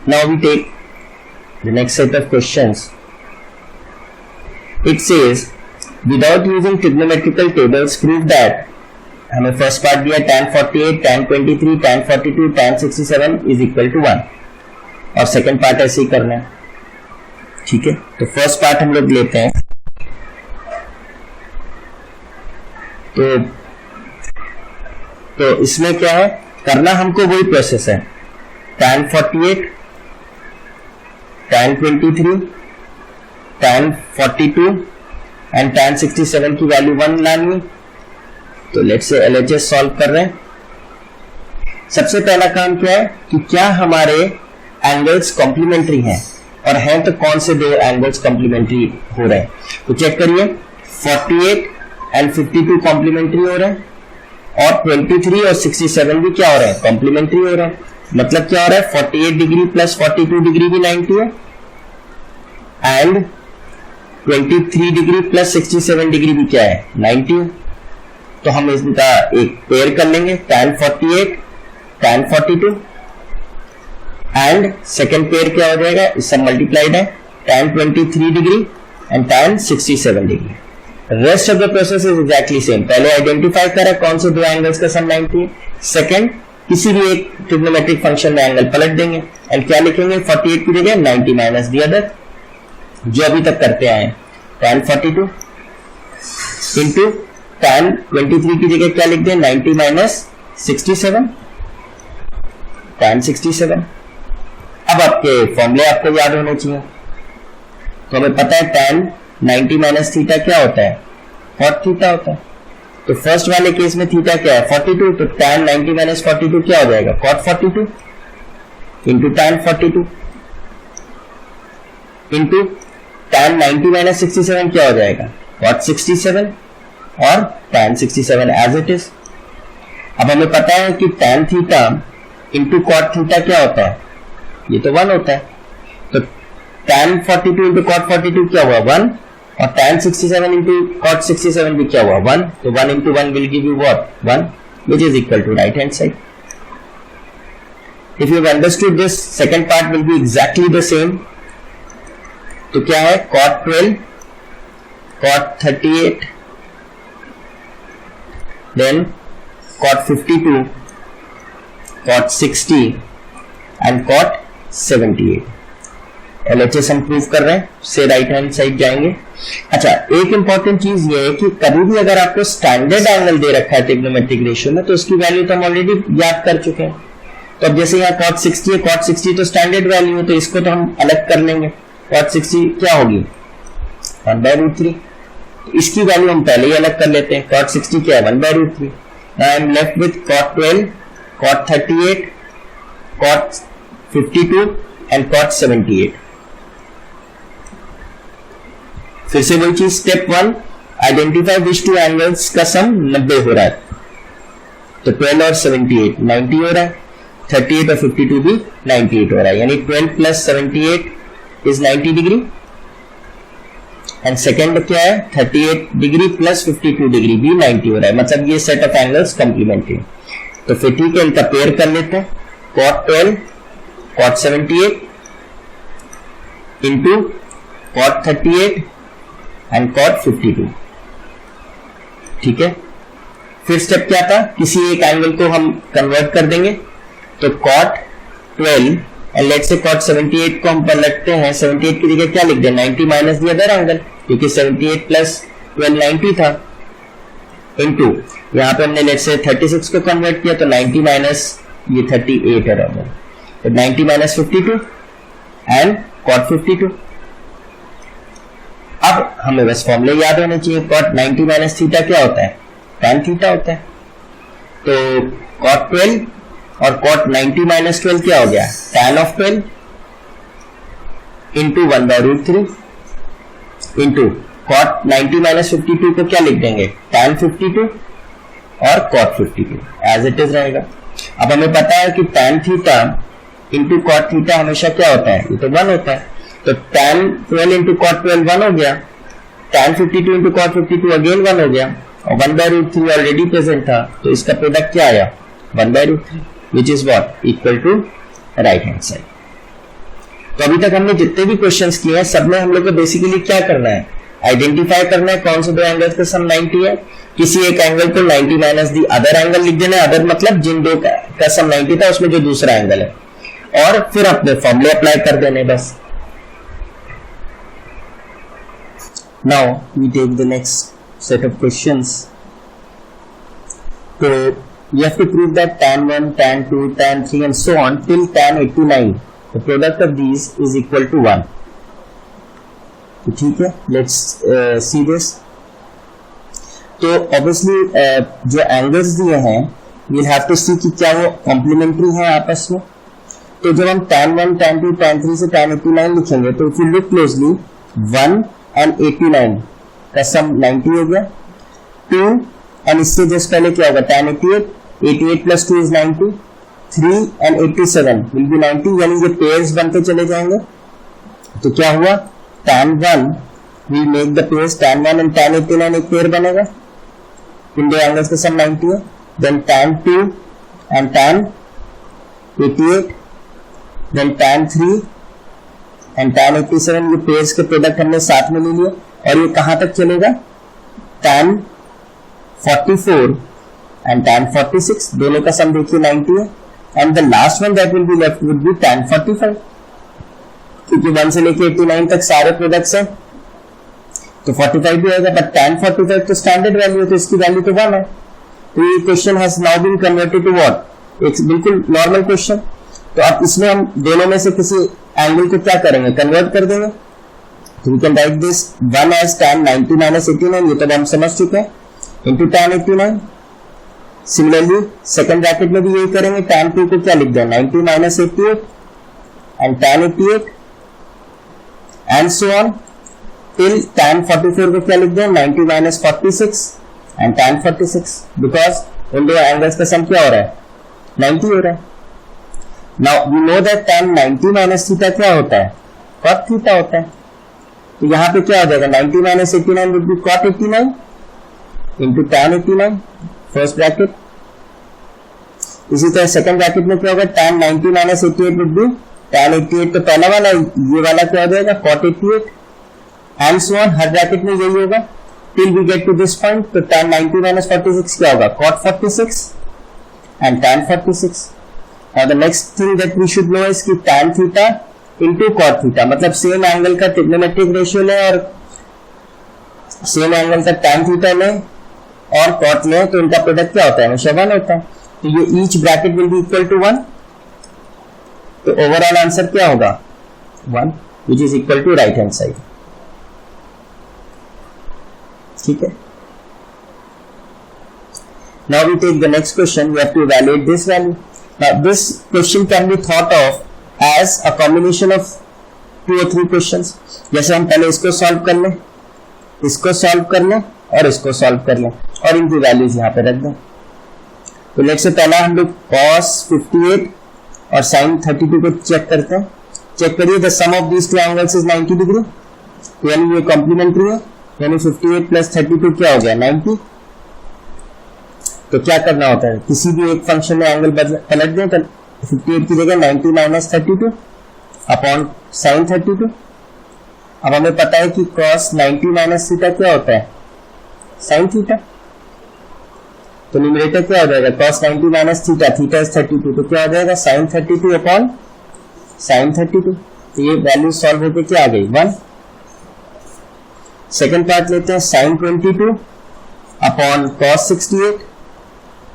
Now we take the next set of questions. It says without using trigonometrical tables prove that, हमें फर्स्ट पार्ट दिया tan 48, tan 23, tan 42, tan 67 is equal to 1, और सेकंड पार्ट ऐसे ही करना है। ठीक है, तो फर्स्ट पार्ट हम लोग लेते हैं। तो इसमें क्या है करना, हमको वही प्रोसेस है, tan 48, tan 23, tan 42 and tan 67 की वैल्यू 1 लानी है। तो लेट्स से LHS सॉल्व कर रहे हैं। सबसे पहला काम क्या है कि क्या हमारे एंगल्स कॉम्प्लीमेंट्री हैं, और हैं तो कौन से दो एंगल्स कॉम्प्लीमेंट्री हो रहे हैं। तो चेक करिए, 48 एंड 52 कॉम्प्लीमेंट्री हो रहे हैं, और 23 और 67 भी क्या हो रहे हैं, कॉम्प्लीमेंट्री हो रहे हैं। मतलब क्या हो रहा है, 48 डिग्री प्लस 42 डिग्री भी 90 है, एंड 23 डिग्री प्लस 67 डिग्री भी क्या है, 90 है। तो हम इसका एक पेयर कर लेंगे, tan 48, tan 42, and second pair क्या हो जाएगा, इस सब मल्टीप्लाइड है, tan 23 degree and tan 67 degree. Rest of the process is exactly same. पहले आइडेंटिफाई करा कौन से दो एंगल्स का सम 90 है, सेकेंड किसी भी एक ट्रिग्नोमेट्रिक फंक्शन में एंगल पलट देंगे, एंड क्या लिखेंगे, 48 की जगह 90 माइनस दी अदर, जो अभी तक करते आए हैं, tan 42 इंटू tan 23 की जगह क्या लिख दें, 90 माइनस 67, tan 67। अब आपके फॉर्मूले आपको याद होने चाहिए। तो हमें पता है tan 90 माइनस थीटा क्या होता है, cot थीटा होता है। तो फर्स्ट वाले केस में थीटा क्या है, 42, तो tan 90 माइनस 42 क्या हो जाएगा, cot 42 into tan 42 into tan 90 minus 67 क्या हो जाएगा, cot 67 और tan 67 एज इट इज। अब हमें पता है कि tan theta into cot theta क्या होता है, ये तो 1 होता है। तो tan 42 इंटू cot 42 क्या हुआ, 1, और tan 67 इंटू cot 67 भी क्या हुआ, 1। तो 1 into 1 will give you what, 1, which is equal to right hand side. If you have understood this, second part will be exactly the same. तो क्या है, cot 12, cot 38, then cot 52, cot 60 and cot 78। LHS हम prove कर रहे हैं, से right hand side जाएंगे। अच्छा, एक इंपॉर्टेंट चीज ये है कि कभी भी अगर आपको स्टैंडर्ड एंगल दे रखा है ट्रिग्नोमेट्रिक रेशियो में, तो उसकी वैल्यू तो हम ऑलरेडी याद कर चुके हैं। तो अब जैसे यहाँ cot 60 है, cot 60 तो स्टैंडर्ड वैल्यू है, तो इसको तो हम अलग कर लेंगे। cot 60 क्या होगी, 1/√3। इसकी वैल्यू हम पहले ही अलग कर लेते हैं, cot 60 क्या है, 1/√3। Now I am left with cot 12, cot 38, cot 52 and cot 78। फिर से वही चीज, step 1, identify which two angles का सम 90 हो रहा है। तो 12 और 78 90 हो रहा है, 38 और 52 भी 98 हो रहा है, यानी 12 plus 78 is 90 degree, and second क्या है, 38 डिग्री प्लस 52 डिग्री भी 90 हो रहा है। मतलब ये सेट ऑफ एंगल्स कॉम्प्लीमेंट्री। तो फिर ठीक है, इनका पेयर कर लेते हैं, cot 12, cot 78 into cot 38 and cot 52। ठीक है, फिर स्टेप क्या था, किसी एक एंगल को हम कन्वर्ट कर देंगे। तो cot 12 and let's say cot 78 को हम पलटते हैं, 78 की जगह क्या लिख दें, 90 माइनस दी अदर एंगल, क्योंकि 78 प्लस 12 90 था, इंटू यहाँ पे हमने लेट्स से 36 को कन्वर्ट किया, तो 90 माइनस ये 38 है बराबर, तो 90 माइनस 52 एंड cot 52। अब हमें बस फॉर्मूले याद होने चाहिए, cot 90 माइनस थीटा क्या होता है, tan थीटा होता है। तो cot 12 और cot 90 माइनस 12 क्या हो गया, tan of 12 into 1/√3 into cot 90 minus 52 को क्या लिख देंगे, tan 52 और cot 52 एज इट इज रहेगा। अब हमें पता है कि tan theta into cot theta हमेशा क्या होता है, ये तो 1 होता है, तो tan 12 इंटू कॉट 12 1 हो गया, tan 52 इंटू कॉट 52 अगेन 1 हो गया, और 1/√3 ऑलरेडी प्रेजेंट था, तो इसका प्रोडक्ट क्या आया 1/√3 which is what equal to right hand side. तो अभी तक हमने जितने भी क्वेश्चंस किए हैं सब में हम लोग को बेसिकली क्या करना है, आइडेंटिफाई करना है कौन से दो एंगल्स का सम 90 है, किसी एक एंगल को 90 माइनस दी अदर एंगल लिख देना है, अदर मतलब जिन दो का सम 90 था उसमें जो दूसरा एंगल है, और फिर अपने फॉर्मूले अप्लाई कर देने बस। Now we take the next set of questions. So you have to prove that tan 1, tan 2, tan 3 and so on till tan 89 the product of these is equal to 1. तो ठीक है, let's see this. तो obviously जो angles दिए हैं we'll have to see कि क्या वो complementary है आपस में। तो जब हम tan 1, tan 2, tan 3 से tan 89 लिखेंगे तो if you look closely 1 and 89 का सम 90 हो गया, 2 एंड इससे जस्ट पहले क्या होगा tan 88 plus 2 is 90, 3 and 87 will be 90, यानी ये पेयर्स बनते चले जाएंगे। तो क्या हुआ tan 1 will make the pairs, tan 1 and tan 89 एक पेयर बनेगा, इन दो एंगल्स का सम 90 है, then tan 2 and tan 88, then tan 3 and tan 87, ये पेयर्स के प्रोडक्ट हमने साथ में ले लिए, और ये कहां तक चलेगा tan 44 एंड tan 46 दोनों का सम देखिए 90 है, and the last one that will be left would be tan 45, क्योंकि 1 से लेके 89 तक सारे प्रोडक्ट्स हैं तो 45 भी आएगा, बट tan 45 तो स्टैंडर्ड वैल्यू है तो इसकी वैल्यू तो 1 है। तो ये question has now been converted to what, एक बिल्कुल नॉर्मल क्वेश्चन। तो अब इसमें हम दोनों में से किसी एंगल को क्या करेंगे, कन्वर्ट कर देंगे। तो we can write this 1 as tan 90 minus 89, ये तो हम समझ चुके हैं, into tan 89। Similarly second bracket में भी यही करेंगे, tan 2 को क्या लिख दें 90 minus 88 and tan 88 and so on till tan 44 को क्या लिख दें 90 minus 46 and tan 46, because उन दो एंगल्स का सम क्या हो रहा है 90 हो रहा है। Now we know that tan 90 minus theta क्या होता है, cot थीटा होता है। तो यहां पे क्या हो जाएगा 90 minus 89 would be cot 89 into tan 89 first bracket. इसी तरह सेकंड ब्रैकेट में क्या होगा tan 90 minus 88 would be tan 88, तो पहला वाला ये वाला क्या हो जाएगा cot 88 and so on, her bracket में यही होगा till we get to this point। तो tan 90 minus 46 क्या होगा cot 46 and tan 46। और the next thing that we should know is कि tan theta into cot theta, मतलब सेम एंगल का ट्रिग्नोमेट्रिक रेशियो लें और सेम एंगल का tan थीटा लें और कॉट लें, तो इनका प्रोडक्ट क्या होता है हमेशा 1 होता है। तो ये each bracket will be equal to 1, तो ओवरऑल आंसर क्या होगा 1 which is equal to right hand side. ठीक है, now we take the next question, we have to evaluate this value. Now this question can be thought of as a combination of 2 or 3 questions। जैसे हम पहले इसको solve कर लें, इसको solve कर लें और इसको सॉल्व कर लें और इनकी वैल्यूज यहां पे रख दें। तो लेट्स से पहला हम लोग cos 58 और sin 32 को चेक करते हैं। चेक करिए, the sum of these two angles is 90 degree, तो यानी ये कॉम्प्लीमेंट्री है, यानी 58 प्लस 32 क्या हो गया 90। तो क्या करना होता है, किसी भी एक फंक्शन में एंगल पलट दें, तो 58 की जगह 90 माइनस 32 अपॉन साइन 32। अब हमें पता है कि cos 90 माइनस थीटा क्या होता है साइन थीटा, तो न्यूमरेटर क्या हो जाएगा cos 90 minus theta, theta is 32, तो क्या हो जाएगा साइन 32 अपॉन साइन 32। तो ये वैल्यू सॉल्व होकर क्या आ गई 1। सेकेंड पार्ट लेते हैं, sine 22 upon cos 68।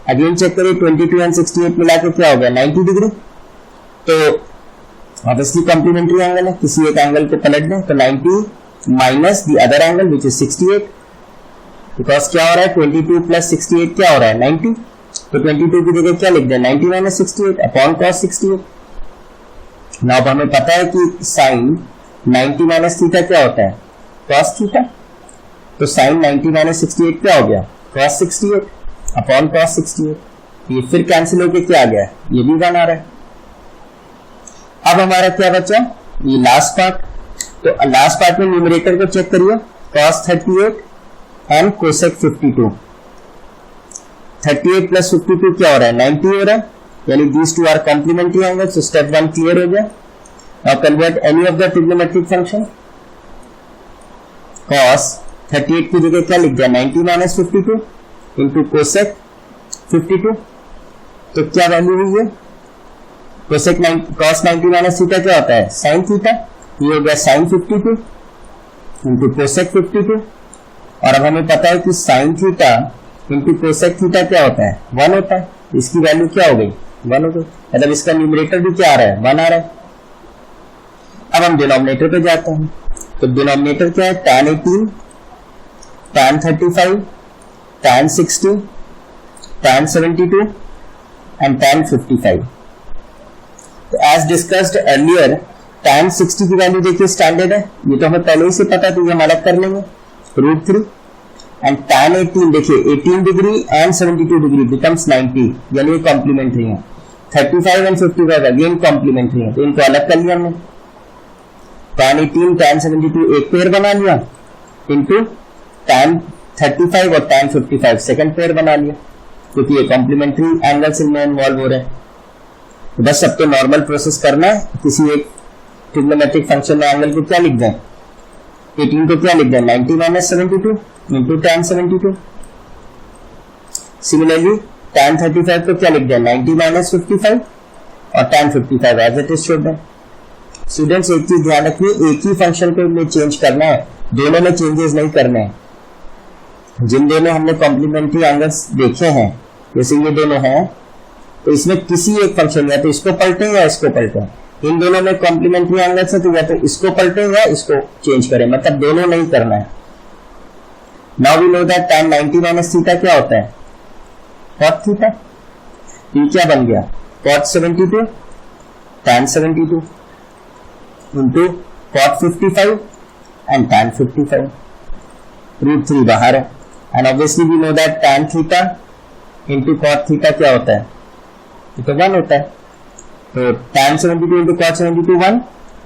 Again check करिए, 22 एंड 68 मिला के क्या हो गया 90 डिग्री। तो ऑब्वियसली कॉम्प्लीमेंट्री एंगल है, किसी एक एंगल को पलट दें, तो 90 minus the other angle which is 68, because क्या हो रहा है 22 प्लस 68 क्या हो रहा है 90, तो 22 की जगह क्या लिख दें 90 माइनस 68 अपॉन cos 68। नाउ अब हमें पता है कि साइन 90 माइनस थीटा क्या होता है cos थीटा, तो साइन 90 माइनस 68 क्या हो गया cos 68 अपॉन cos 68। ये फिर कैंसिल होके क्या आ गया, ये भी 1 आ रहा है। अब हमारा क्या बचा, ये लास्ट पार्ट। तो लास्ट पार्ट में न्यूमरेटर को चेक करिए, cos 38 एंड cosec 52। 38 प्लस 52 क्या हो रहा है, 90 हो रहा है, यानी these two are complementary angles। so step 1 clear हो गया। Now convert any of the trigonometric function। cos 38 की जगह क्या लिख दिया, 90 माइनस 52 इंटू cosec 52। तो क्या वैल्यू हुई है, cos 90 माइनस थीटा क्या होता है, sin थीटा। ये हो गया sin 52 इंटू cosec 52। और अब हमें पता है कि sin theta into cosec theta क्या होता है, 1 होता है। इसकी वैल्यू क्या हो गई, 1 हो गई। मतलब इसका न्यूमरेटर भी क्या आ रहा है, 1 आ रहा है। अब हम डिनोमिनेटर पे जाते हैं। तो डिनोमिनेटर क्या है, tan 18, tan 35, tan 60, tan 72 and tan 55। तो एज डिस्कस्ड अर्लियर tan 60 की वैल्यू देखिए स्टैंडर्ड है, ये तो हमें पहले ही से पता, तो ये हम अलग कर लेंगे √3। एंड tan 18 देखिए 18 डिग्री एंड 72 डिग्री बिकम्स 90, यानी ये कॉम्प्लीमेंट्री है। 35 एंड 55 अगेन कॉम्प्लीमेंट्री है, तो इनको अलग कर लिया हमने। tan 18 tan 72 एक पेयर बना लिया इंटू tan 35 और tan 55 सेकंड पेयर बना लिया, क्योंकि ये कॉम्प्लीमेंट्री एंगल्स इनमें इन्वॉल्व हो रहे हैं। तो बस सबको नॉर्मल प्रोसेस करना है, किसी एक ट्रिग्नोमेट्रिक फंक्शन में एंगल को क्या लिख दें, 18 को क्या लिख दें, 90 minus 72 into tan 72। Similarly tan 35 को क्या लिख दें, 90 माइनस 55 और tan 55 एज इट इज छोड़ दें। स्टूडेंट्स एक चीज ध्यान रखिए, एक ही फंक्शन को में चेंज करना है, दोनों में चेंजेस नहीं करने हैं। जिन दोनों हमने कॉम्प्लीमेंट्री एंगल्स देखे हैं, जैसे ये दोनों हैं, तो इसमें किसी एक फंक्शन या तो इसको पलटे या इसको पलटे। इन दोनों में कॉम्प्लीमेंट्री एंगल्स है, तो या तो इसको पलटे या इसको चेंज करें, मतलब दोनों नहीं करना है। Now we know that tan 90 minus theta क्या होता है, cot थीटा। ये क्या बन गया, cot 72 tan 72 into cot 55 and tan 55। √3 बाहर है। And obviously we know that tan theta into cot theta क्या होता है, ये तो 1 होता है। तो tan 72 into cot 72 1,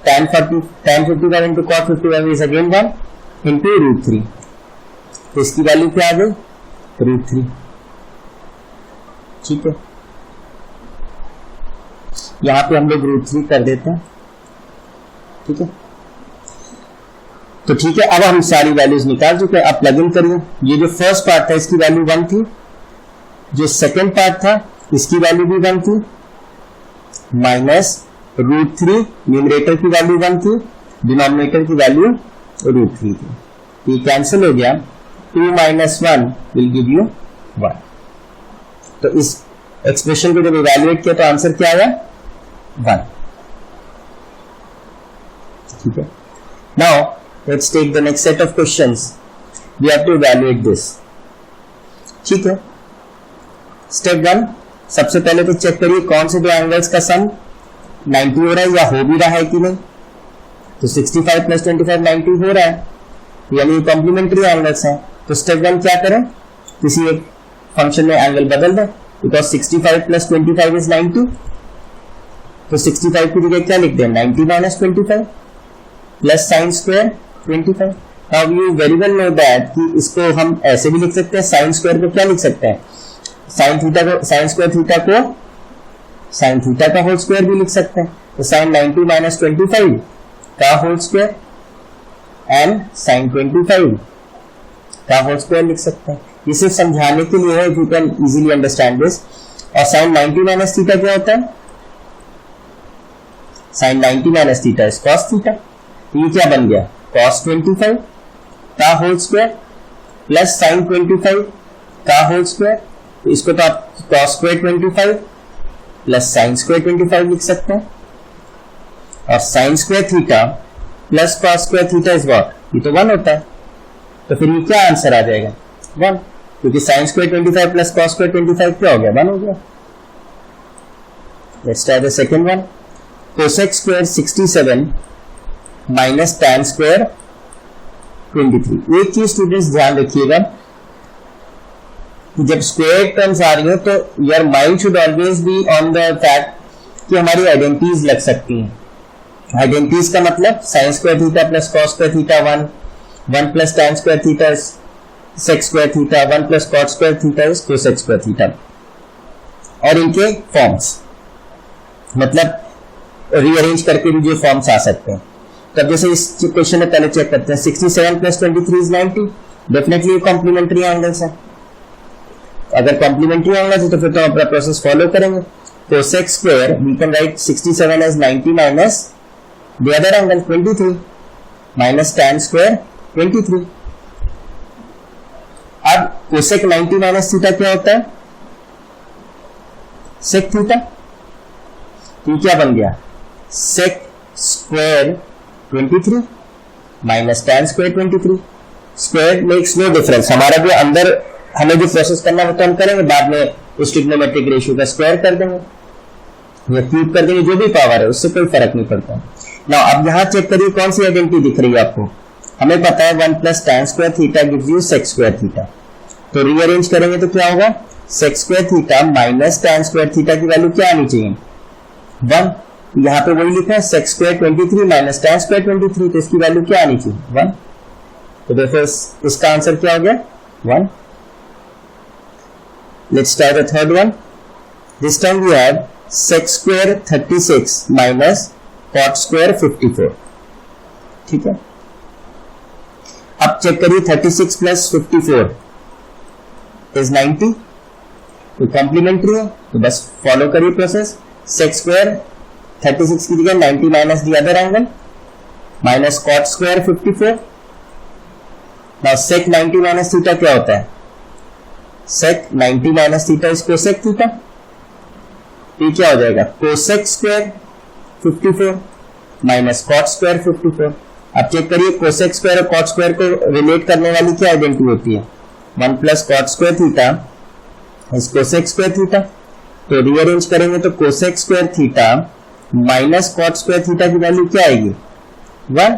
tan 55 into cot 55 is again 1 into √3। तो इसकी वैल्यू क्या आ गई, √3। ठीक है, यहां पे हम लोग √3 कर देते हैं। ठीक है, तो ठीक है, अब हम सारी वैल्यूज निकाल चुके हैं। अब प्लग इन करिए। ये जो फर्स्ट पार्ट था इसकी वैल्यू 1 थी, जो सेकंड पार्ट था इसकी वैल्यू भी 1 थी, माइनस √3 न्यूमरेटर की वैल्यू 1 थी, डिनोमिनेटर की वैल्यू √3 थी। तो ये कैंसिल हो गया, 2 माइनस 1 विल गिव यू 1। तो इस एक्सप्रेशन को जब इवैल्यूएट किया तो आंसर क्या आया, 1। ठीक है, now let's take the next set of questions, we have to evaluate this. ठीक है, स्टेप 1, सबसे पहले तो चेक करिए कौन से दो एंगल्स का सम 90 हो रहा है या हो भी रहा है कि नहीं। तो 65 प्लस 25 90 हो रहा है, यानी कॉम्प्लीमेंट्री एंगल्स हैं। तो स्टेप 1 क्या करें, किसी एक फंक्शन में एंगल बदल दें, बिकॉज 65 प्लस 25 इज 90। तो 65 की जगह क्या लिख दें, 90 minus 25 plus sine square 25। Now you very well know that कि इसको हम ऐसे भी लिख सकते हैं, साइन स्क्वायर को क्या लिख सकते हैं, साइन थीटा को, साइन स्क्वायर थीटा को साइन थीटा का होल स्क्वायर भी लिख सकते हैं। तो साइन 90 माइनस 25 का होल स्क्वायर एंड साइन 25 का होल स्क्वायर लिख सकते हैं। ये सिर्फ समझाने के लिए है, you can easily understand this. और साइन 90 माइनस थीटा क्या होता है, sine 90 minus theta is cos theta. ये क्या बन गया, कॉस 25 का होल स्क्वायर प्लस साइन 25 का होल स्क्वायर। तो इसको तो आप cos square 25 plus sine square 25 लिख सकते हैं। और sine square theta plus cos square theta is what, ये तो 1 होता है। तो फिर ये क्या आंसर आ जाएगा, 1, क्योंकि sine square 25 plus cos square 25 क्या हो गया, 1 हो गया। Let's try the second one, cosec square 67 minus tan square 23। एक चीज स्टूडेंट्स ध्यान रखिएगा, जब स्क्वायर टर्म्स आ रही हो तो your mind should always be on the fact कि हमारी आइडेंटिटीज लग सकती हैं। आइडेंटिटीज का मतलब sine square theta plus cos square theta 1 plus tan square theta sec square theta 1 plus cot square theta is cosec square theta, और इनके forms मतलब रीअरेंज करके भी जो फॉर्म्स आ सकते हैं। तब जैसे इस क्वेश्चन में पहले चेक करते हैं 67 plus 23 is 90, definitely complementary angles है। अगर कॉम्प्लीमेंट्री एंगल्स है तो फिर तो हम अपना प्रोसेस फॉलो करेंगे। तो sec square we can write 67 as 90 minus the other angle 23 minus tan square 23। अब cosec 90 माइनस थीटा क्या होता है? sec theta. तो क्या बन गया? sec square 23 minus tan square 23। Square makes no difference, हमारा जो अंदर हमें जो प्रोसेस करना है वो तो हम करेंगे, बाद में उस ट्रिग्नोमेट्रिक रेशियो का स्क्वायर कर देंगे या क्यूब कर देंगे, जो भी पावर है उससे कोई फर्क नहीं पड़ता। ना अब यहां चेक करिए कौन सी आइडेंटिटी दिख रही है आपको। हमें पता है 1 plus tan square theta gives you sec square theta, तो रीअरेंज करेंगे तो क्या होगा? sec square theta minus tan square theta की वैल्यू क्या आनी चाहिए? 1। यहाँ पे वही लिखा है sec square 23 minus tan square 23, तो इसकी वैल्यू क्या आनी चाहिए? 1। तो देखो इसका आंसर क्या हो गया? 1। Let's try the third one. This time we have sec square 36 minus cot square 54. ठीक है, अब चेक करिए 36 प्लस 54 इज 90, तो कॉम्प्लीमेंट्री है, तो बस फॉलो करिए प्रोसेस। sec स्क्वायर 36 की जगह 90 minus the other angle minus cot square 54। Now sec 90 minus theta क्या होता है? sec 90 minus theta is cosec theta, तो क्या हो जाएगा? cosec square 54 minus cot square 54। अब चेक करिए cosec स्क्वायर और cot स्क्वायर को रिलेट करने वाली क्या आइडेंटिटी होती है? 1 plus cot square theta is cosec square theta, तो रीअरेंज करेंगे तो cosec square theta minus cot square theta की वैल्यू क्या आएगी? 1।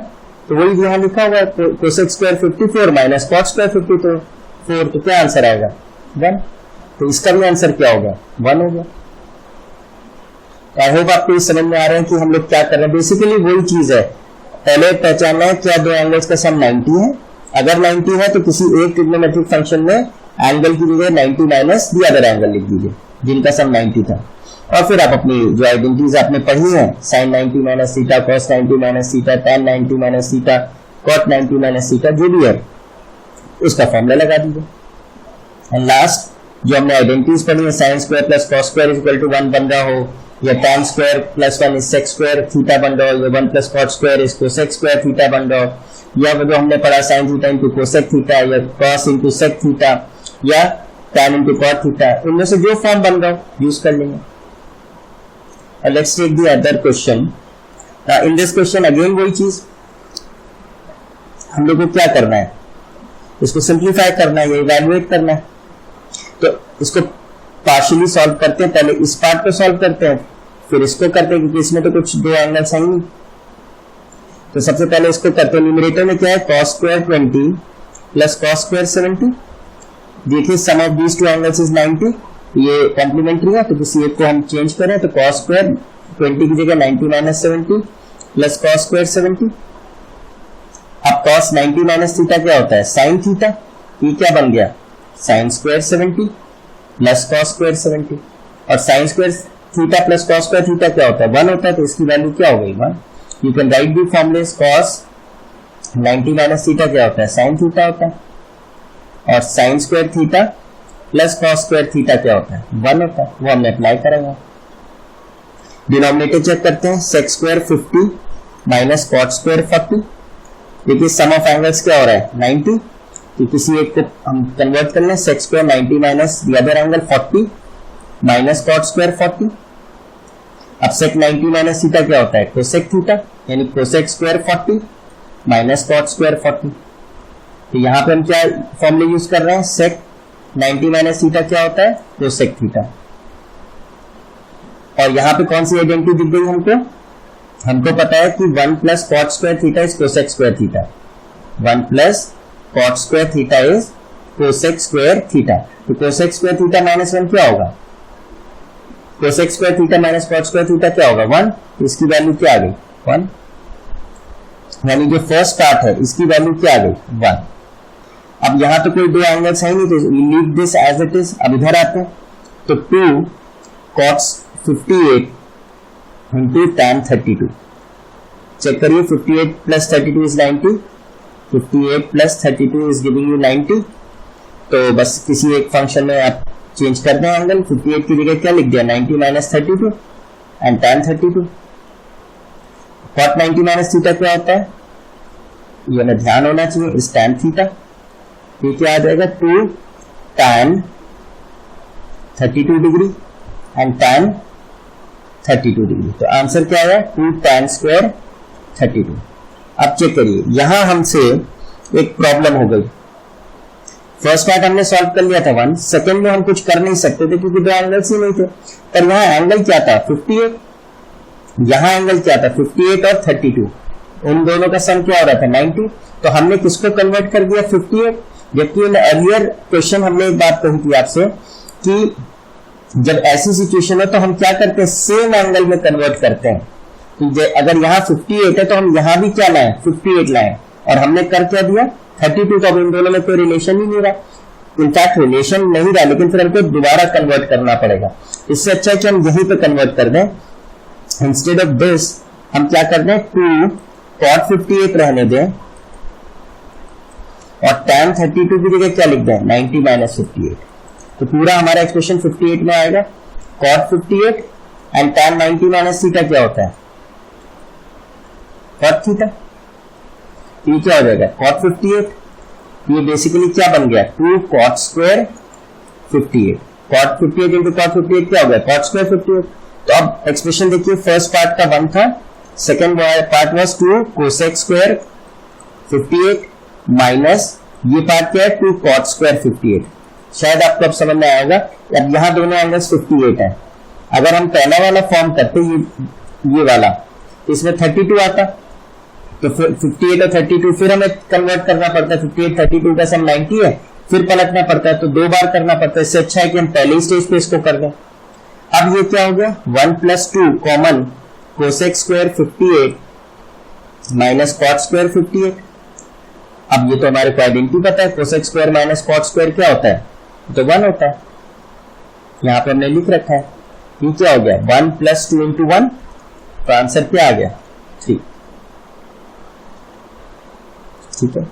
तो वही यहां लिखा हुआ है cosec square 54 minus cot square 54, तो क्या आंसर आएगा? 1। तो इसका भी आंसर क्या होगा? 1 हो गया। आई होप आपको समझ में आ रहा है कि हम लोग क्या कर रहे हैं। बेसिकली वही चीज है, पहले पहचानना है क्या दो एंगल्स का सम 90 है। अगर 90 है तो किसी एक ट्रिग्नोमेट्रिक फंक्शन में एंगल की जगह 90 माइनस द अदर एंगल लिख दीजिए जिनका सम 90 था, और फिर आप अपनी जो आइडेंटिटीज आपने पढ़ी है sin 90 minus theta, cos 90 minus theta, tan 90 minus theta, cot 90 minus theta, जो भी है उसका फॉर्मूला लगा दीजिए। एंड लास्ट जो हमने आइडेंटिटीज पढ़ी है, sine square plus cos square equal to 1 बन रहा हो, या tan square plus 1 is sec square theta बन रहा हो, या 1 plus cot square is cosec square theta बन रहा हो, या वो जो हमने पढ़ा sin theta into cosec theta, या cos इंटू sec थीटा, या tan इंटू cot थीटा, इनमें से जो फॉर्म बन रहा हो यूज कर लेंगे। And let's take the other question. In this question again वही चीज, हम लोग को क्या करना है? इसको सिंप्लीफाई करना है या इवैल्यूएट करना है। तो इसको पार्शियली सॉल्व करते हैं, पहले इस पार्ट को सॉल्व करते हैं फिर इसको करते हैं, क्योंकि इसमें तो कुछ दो एंगल्स हैं नहीं। तो सबसे पहले इसको करते हैं। न्यूमरेटर में क्या है? cos square 20 plus cos square 70। देखिए sum of these two angles is 90, ये कॉम्प्लीमेंट्री है, तो किसी एक को हम चेंज करें तो cos स्क्वायर 20 की जगह 90 माइनस 70 प्लस cos स्क्वायर 70। अब cos 90 माइनस थीटा क्या होता है? sin थीटा, ये क्या बन गया? sin square 70 plus cos square 70, और sin square theta plus cos square theta क्या होता है? 1 होता है, तो इसकी वैल्यू क्या हो गई? 1। You can write the formulas cos 90 minus theta क्या होता है? sin थीटा होता है, और sin square theta plus cos square theta क्या होता है? 1 होता है, वो हमने अप्लाई करेंगे। डिनोमिनेटर चेक करते हैं, sec square 50 minus cot square 40। देखिए सम ऑफ एंगल्स क्या हो रहा है? 90, तो किसी एक को हम कन्वर्ट कर लें, sec square 90 minus the other angle 40 minus cot square 40। अब sec 90 माइनस थीटा क्या होता है? cosec थीटा, यानी cosec square 40 minus cot square 40। तो यहाँ पे हम क्या फॉर्मूला यूज कर रहे हैं? sec 90 माइनस थीटा क्या होता है? cosec theta. और यहाँ पे कौन सी आइडेंटिटी दिख गई हमको? हमको पता है कि 1 plus cot square theta is cosec square theta, 1 plus cot square theta is cosec square theta. तो कोसेक स्क्वायर थीटा माइनस 1 क्या होगा, cosec square theta minus cot square theta क्या होगा 1। तो इसकी वैल्यू क्या आ गई 1, यानी जो फर्स्ट पार्ट है इसकी वैल्यू क्या आ गई 1। अब यहां तो कोई दो एंगल्स है नहीं, तो leave this as it is. अब इधर आते हैं तो 2 cos 58 into tan 32। चेक करिए 58 plus 32 is 90, 58 plus 32 is giving you 90। तो बस किसी एक फंक्शन में आप चेंज कर दें एंगल, 58 की जगह क्या लिख दिया 90 minus 32 and tan 32। cot 90 minus theta क्या होता है, ये हमें ध्यान होना चाहिए, इस tan थीटा। ये क्या आ जाएगा 2 tan 32 degree and tan 32 degree. तो आंसर क्या आया 2 tan स्क्वायर 32। अब चेक करिए, यहां हमसे एक प्रॉब्लम हो गई। फर्स्ट पार्ट हमने सॉल्व कर लिया था 1, सेकंड में हम कुछ कर नहीं सकते थे क्योंकि दो एंगल्स ही नहीं थे। पर यहां एंगल क्या था 58, यहां एंगल क्या था 58 और 32, उन दोनों का सम क्या हो रहा था 90। तो हमने किसको कन्वर्ट कर दिया 58। जबकि इन अर्लियर क्वेश्चन हमने एक बात कही थी आपसे कि जब ऐसी सिचुएशन है तो हम क्या करते हैं सेम एंगल में कन्वर्ट करते हैं। तो अगर यहाँ 58 है तो हम यहाँ भी क्या लाएं 58 लाएं, और हमने कर क्या दिया 32। तो अब इन दोनों में कोई रिलेशन ही नहीं रहा, इनफैक्ट रिलेशन नहीं रहा, लेकिन फिर हमको दोबारा कन्वर्ट करना पड़ेगा। इससे अच्छा है कि हम यहीं पे कन्वर्ट कर दें। इंस्टेड ऑफ दिस हम क्या कर दें 2 cot 58 रहने दें और tan 32 की जगह क्या लिख दें 90 minus 58। तो पूरा हमारा एक्सप्रेशन 58 में आएगा। cot 58 and tan 90 minus theta क्या होता है cot थीटा। ये क्या हो जाएगा cot 58, ये बेसिकली क्या बन गया 2 cot square 58। cot 58 into cot 58 क्या हो गया cot स्क्वायर 58। तो अब एक्सप्रेशन देखिए, फर्स्ट पार्ट का 1 था, second part was 2 cosec square 58 minus ये पार्ट क्या है 2 cot स्क्वायर 58। शायद आपको अब समझ में आएगा। अब यहाँ दोनों एंगल्स 58 है। अगर हम पहला वाला फॉर्म करते ये वाला, तो इसमें 32 आता, तो फिर 58 और 32 फिर हमें कन्वर्ट करना पड़ता है। 58 32 का सम 90 है, फिर पलटना पड़ता है, तो 2 बार करना पड़ता है। इससे अच्छा है कि हम पहले ही स्टेज पे इसको कर दें। अब ये क्या हो गया 1 + 2 common cosec square 58 minus cot square 58। अब ये तो हमारे को आइडेंटिटी पता है, cosec square minus cot square क्या होता है तो 1 होता है। यहां पर हमने लिख रखा है। ये क्या हो गया 1 + 2 × 1, तो आंसर क्या आ गया 3। ठीक है,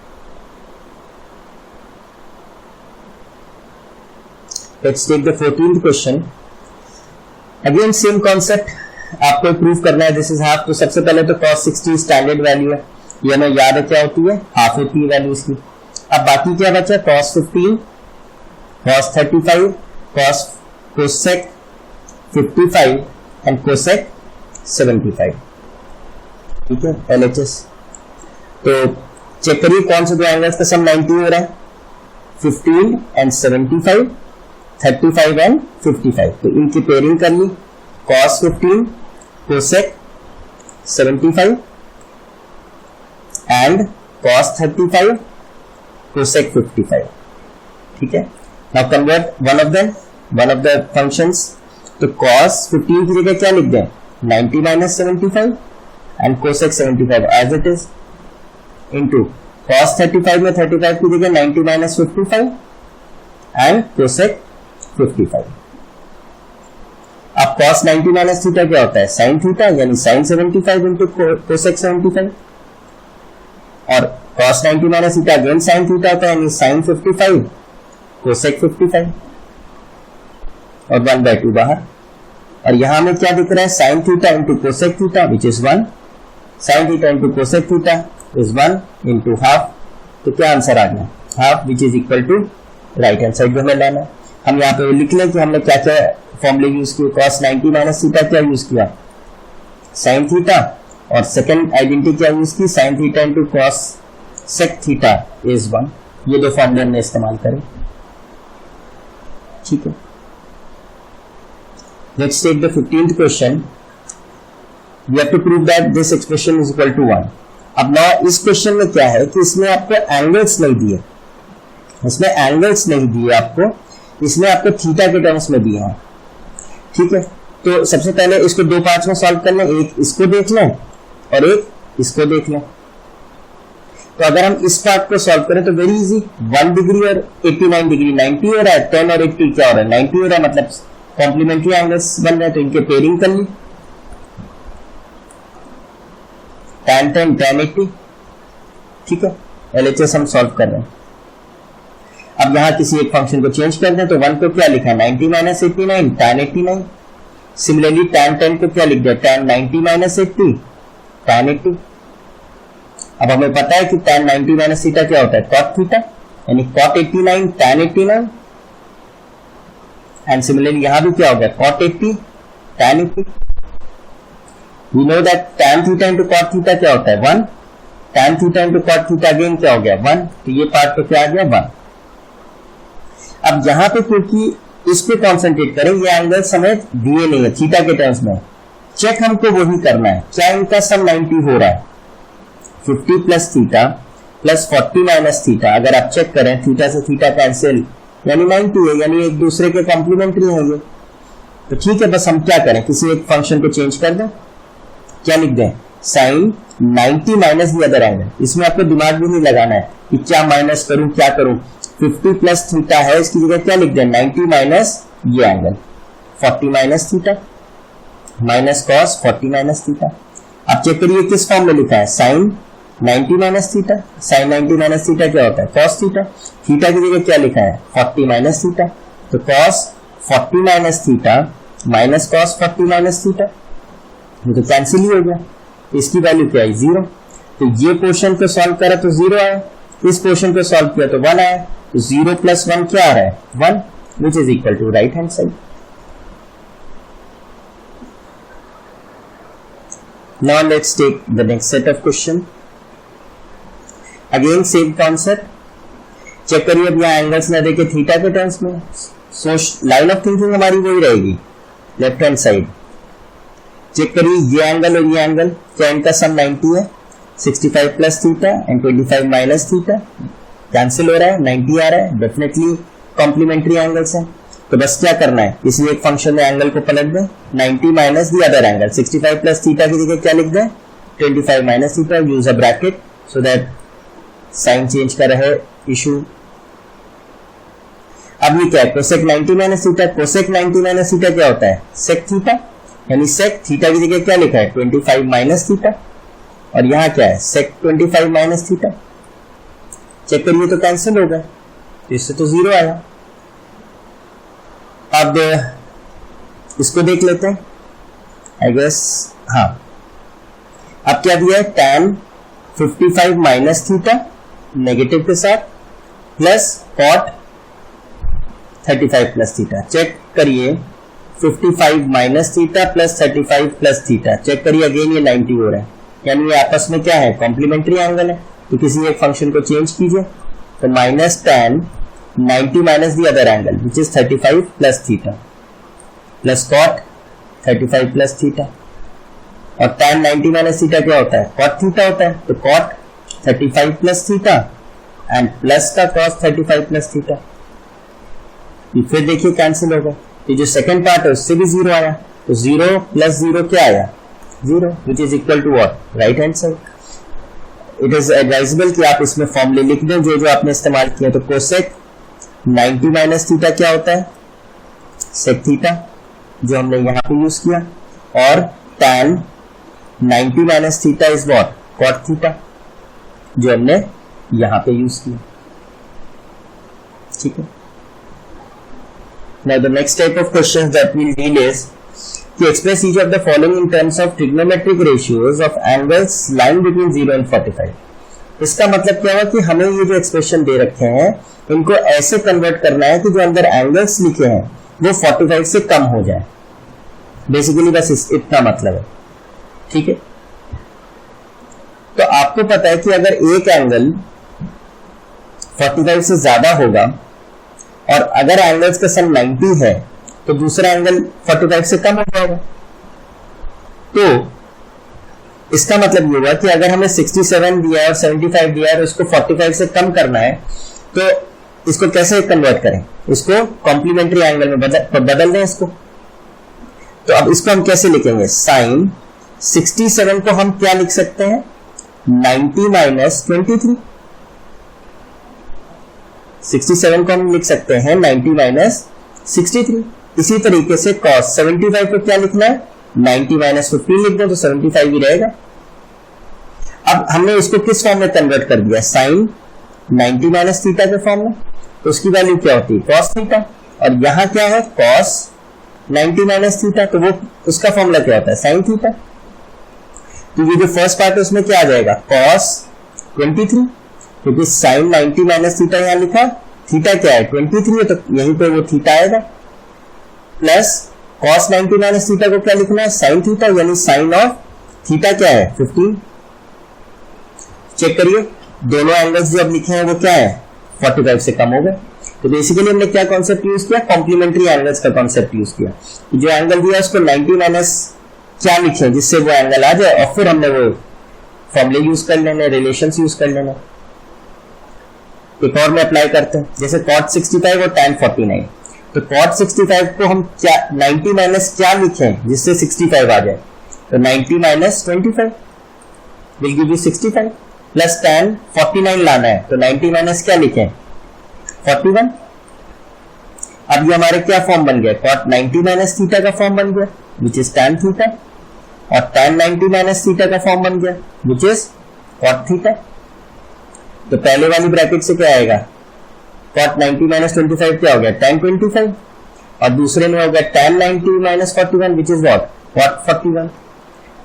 let's take the 14th question. Again same concept, आपको प्रूव करना है दिस इज हाफ। तो सबसे पहले तो cos 60 स्टैंडर्ड वैल्यू है, ये हमें याद है क्या होती है हाफ होती है वैल्यू इसकी। अब बाकी क्या बचा cos 15 cos 35 cosec 55 and cosec 75। ठीक है LHS। तो चेक करिए कौन से दो एंगल्स का सम 90 हो रहा है 15 एंड 75, 35 एंड 55। तो इनकी पेयरिंग कर ली cos 15 cosec 75 and cos 35 cosec 55। ठीक है, now convert one of the functions. तो cos 15 की जगह क्या लिख दें 90 minus 75 and cosec 75 as it is, into cos 35 में 35 की जगह 90 minus 55 एंड cosec 55। अब cos 90 minus थीटा क्या होता है sin थीटा, यानी sin 75 इंटू cosec 75, और cos 90 minus theta again sin theta होता है, यानी sin 55 cosec 55, और 1/2 बाहर। और यहां में क्या दिख रहा है sin theta into cosec theta which is 1, sin theta into cosec theta is 1 into half. तो क्या आंसर आ गया half, which is equal to right hand side में लाना। हम यहाँ पे लिख लें कि हमने क्या क्या फॉर्मूले यूज किए। cos 90 minus थीटा क्या यूज किया sin थीटा, और सेकंड आइडेंटिटी क्या यूज की sin theta into cosec theta is 1। ये दो फॉर्मूले हमने इस्तेमाल करें। ठीक है, let's take the 15th question. We have to prove that this expression is equal to 1. अब ना इस क्वेश्चन में क्या है कि इसमें आपको एंगल्स नहीं दिए, इसमें एंगल्स नहीं दिए आपको, इसमें आपको थीटा के टर्म्स में दिए हैं। ठीक है, तो सबसे पहले इसको दो पार्ट्स में सॉल्व कर लें, एक इसको देख लें और एक इसको देख लें। तो अगर हम इस पार्ट को सॉल्व करें तो वेरी इजी, 1 डिग्री और 89 डिग्री 90 हो रहा है, 10 और 80 क्या हो रहा है 90 हो रहा है, मतलब कॉम्प्लीमेंट्री एंगल्स बन रहे हैं, तो इनके पेयरिंग कर ली, tan 10 tan 80। ठीक है, LHS हम सॉल्व कर रहे हैं। अब यहां किसी एक फंक्शन को चेंज कर दें, तो 1 को क्या लिखा है 90 माइनस 89 tan 89। सिमिलरली tan 10 को क्या लिख दिया tan 90 माइनस 80 tan 80। अब हमें पता है कि tan 90 माइनस थीटा क्या होता है cot थीटा, यानी cot 89 tan 89। एंड सिमिलरली यहां भी क्या हो गया cot 80 tan 80। We know that tan theta into cot theta क्या होता है 1, tan theta into cot theta again क्या हो गया 1, तो ये पार्ट तो क्या आ गया 1। अब यहां पे क्योंकि इस पे कॉन्सेंट्रेट करें, ये एंगल्स हमें दिए नहीं है थीटा के टर्म्स में, चेक हमको वही करना है, क्या इनका सम 90 हो रहा है, 50 plus theta plus 40 minus theta. अगर आप चेक करें थीटा से थीटा कैंसिल, यानी 90 है, यानी एक दूसरे के कॉम्प्लीमेंट्री है ये। तो ठीक है, बस हम क्या करें, किसी एक फंक्शन को चेंज कर दें, क्या लिख दें sine 90 minus the other angle. इसमें आपको दिमाग भी नहीं लगाना है कि क्या माइनस करूं क्या करूं, 50 प्लस थीटा है, इसकी जगह क्या लिख दें 90 माइनस ये angle 40 minus theta minus cos 40 minus theta. आप चेक करिए किस फॉर्म में लिखा है sine 90 minus theta, sine 90 minus theta क्या होता है कॉस थीटा, थीटा की जगह क्या लिखा है 40 माइनस थीटा, तो cos 40 minus theta minus cos 40 minus theta, ये तो कैंसिल ही हो गया, इसकी वैल्यू क्या है 0। तो ये पोर्शन को सॉल्व करा तो 0 आया, इस पोर्शन को सॉल्व किया तो 1 आया, तो 0 प्लस 1 क्या आ रहा है 1, which is equal to right hand side. Now let's take the next set of question. Again same concept. Check करिए, अब यहाँ एंगल्स ना देखे थीटा के टर्म्स में, सो लाइन ऑफ थिंकिंग हमारी वही रहेगी लेफ्ट हैंड साइड। चेक करिए ये एंगल और ये एंगल, क्या इनका सम 90 है, 65 plus theta and 25 minus theta, cancel हो रहा है 90 आ रहा है, डेफिनेटली कॉम्प्लीमेंट्री एंगल्स हैं। तो बस क्या करना है, किसी एक फंक्शन में एंगल को पलट दें, 90 minus the other angle, 65 plus theta की जगह क्या लिख दें 25 minus theta, use a bracket so that sign change का रहे इशू। अब ये क्या है cosec 90 minus theta, cosec 90 minus theta क्या होता है सेक थीटा, यानी सेक थीटा की जगह क्या लिखा है 25 माइनस थीटा, और यहां क्या है सेक 25 माइनस थीटा। चेक करिए तो कैंसिल हो गया, इससे तो 0 आया। अब इसको देख लेते हैं, आई गेस हाँ, अब क्या दिया है tan 55 माइनस थीटा नेगेटिव के साथ plus cot 35 plus theta. Check करिए 55 minus theta plus 35 plus theta, check करिए अगेन ये 90 हो रहा है, यानी ये आपस में क्या है कॉम्प्लीमेंट्री एंगल है। तो किसी एक फंक्शन को चेंज कीजिए, तो minus tan 90 minus the other angle which is 35 plus theta plus cot 35 plus theta, और tan 90 माइनस थीटा क्या होता है cot थीटा होता है, तो cot 35 plus theta and plus का cos 35 प्लस थीटा। फिर देखिए कैंसिल होगा, ये जो सेकंड पार्ट है उससे भी 0 आया, तो 0 प्लस 0 क्या आया 0, which is equal to what right hand side. It is advisable कि आप इसमें फॉर्मूले लिख दें जो जो आपने इस्तेमाल किया। तो कोसेक 90 माइनस थीटा क्या होता है सेक थीटा, जो हमने यहां पे यूज किया, और tan 90 minus theta is what cot theta, जो हमने यहां पे यूज किया। ठीक है, now the next type of questions that we'll deal is to express each of the following in terms of trigonometric ratios of angles lying between 0 and 45। इसका मतलब क्या हुआ कि हमें ये जो एक्सप्रेशन दे रखे हैं इनको ऐसे कन्वर्ट करना है कि जो अंदर एंगल्स लिखे हैं वो 45 से कम हो जाए, बेसिकली बस इतना मतलब है। ठीक है, तो आपको पता है कि अगर एक एंगल 45 से ज्यादा होगा और अगर एंगल्स का सम 90 है तो दूसरा एंगल 45 से कम हो जाएगा। तो इसका मतलब ये हुआ कि अगर हमें 67 दिया और 75 दिया और उसको 45 से कम करना है, तो इसको कैसे कन्वर्ट करें, इसको कॉम्प्लीमेंट्री एंगल में बदल दें इसको। तो अब इसको हम कैसे लिखेंगे, साइन 67 को हम क्या लिख सकते हैं, 90 माइनस 23। 67 को हम लिख सकते हैं 90 माइनस 63। इसी तरीके से cos 75 को क्या लिखना है, 90 माइनस 15 लिख दो तो 75 ही रहेगा। अब हमने इसको किस फॉर्म में कन्वर्ट कर दिया, साइन 90 माइनस थीटा के फॉर्म में, तो उसकी वैल्यू क्या होती है, cos थीटा। और यहां क्या है, cos 90 माइनस थीटा, तो वो उसका फॉर्मूला क्या होता है, साइन थीटा। तो ये जो फर्स्ट पार्ट है उसमें क्या आ जाएगा, cos 23, क्योंकि साइन 90 माइनस थीटा यहां लिखा, थीटा क्या है 23 है, तो यहीं पे वो थीटा आएगा, प्लस cos 90 माइनस थीटा को क्या लिखना है, साइन थीटा, यानी साइन ऑफ थीटा क्या है 15। चेक करिए दोनों एंगल्स जो अब लिखे हैं वो क्या है, 45 से कम हो गए। तो बेसिकली हमने क्या कॉन्सेप्ट यूज किया, कॉम्प्लीमेंट्री एंगल्स का कॉन्सेप्ट यूज किया। जो एंगल दिया उसको 90 माइनस क्या लिखे जिससे वो एंगल आ जाए, और फिर हमने वो फॉर्मूले यूज कर लेने, रिलेशंस यूज कर लेना। एक और में अप्लाई करते हैं, जैसे cot 65 और tan 49। तो cot 65 को हम क्या 90 माइनस क्या लिखें जिससे 65 आ जाए, तो 90 minus 25 will give you 65, plus tan 49 लाना है, तो 90 माइनस क्या लिखें 41। अब ये हमारे क्या फॉर्म बन गया, cot 90 माइनस थीटा का फॉर्म बन गया विच इज tan थीटा, और tan 90 माइनस थीटा का फॉर्म बन गया विच इज cot थीटा। तो पहले वाली ब्रैकेट से क्या आएगा, cot 90 माइनस 25 क्या हो गया, tan 25, और दूसरे में हो गया tan 90 minus 41 which is what, cot 41।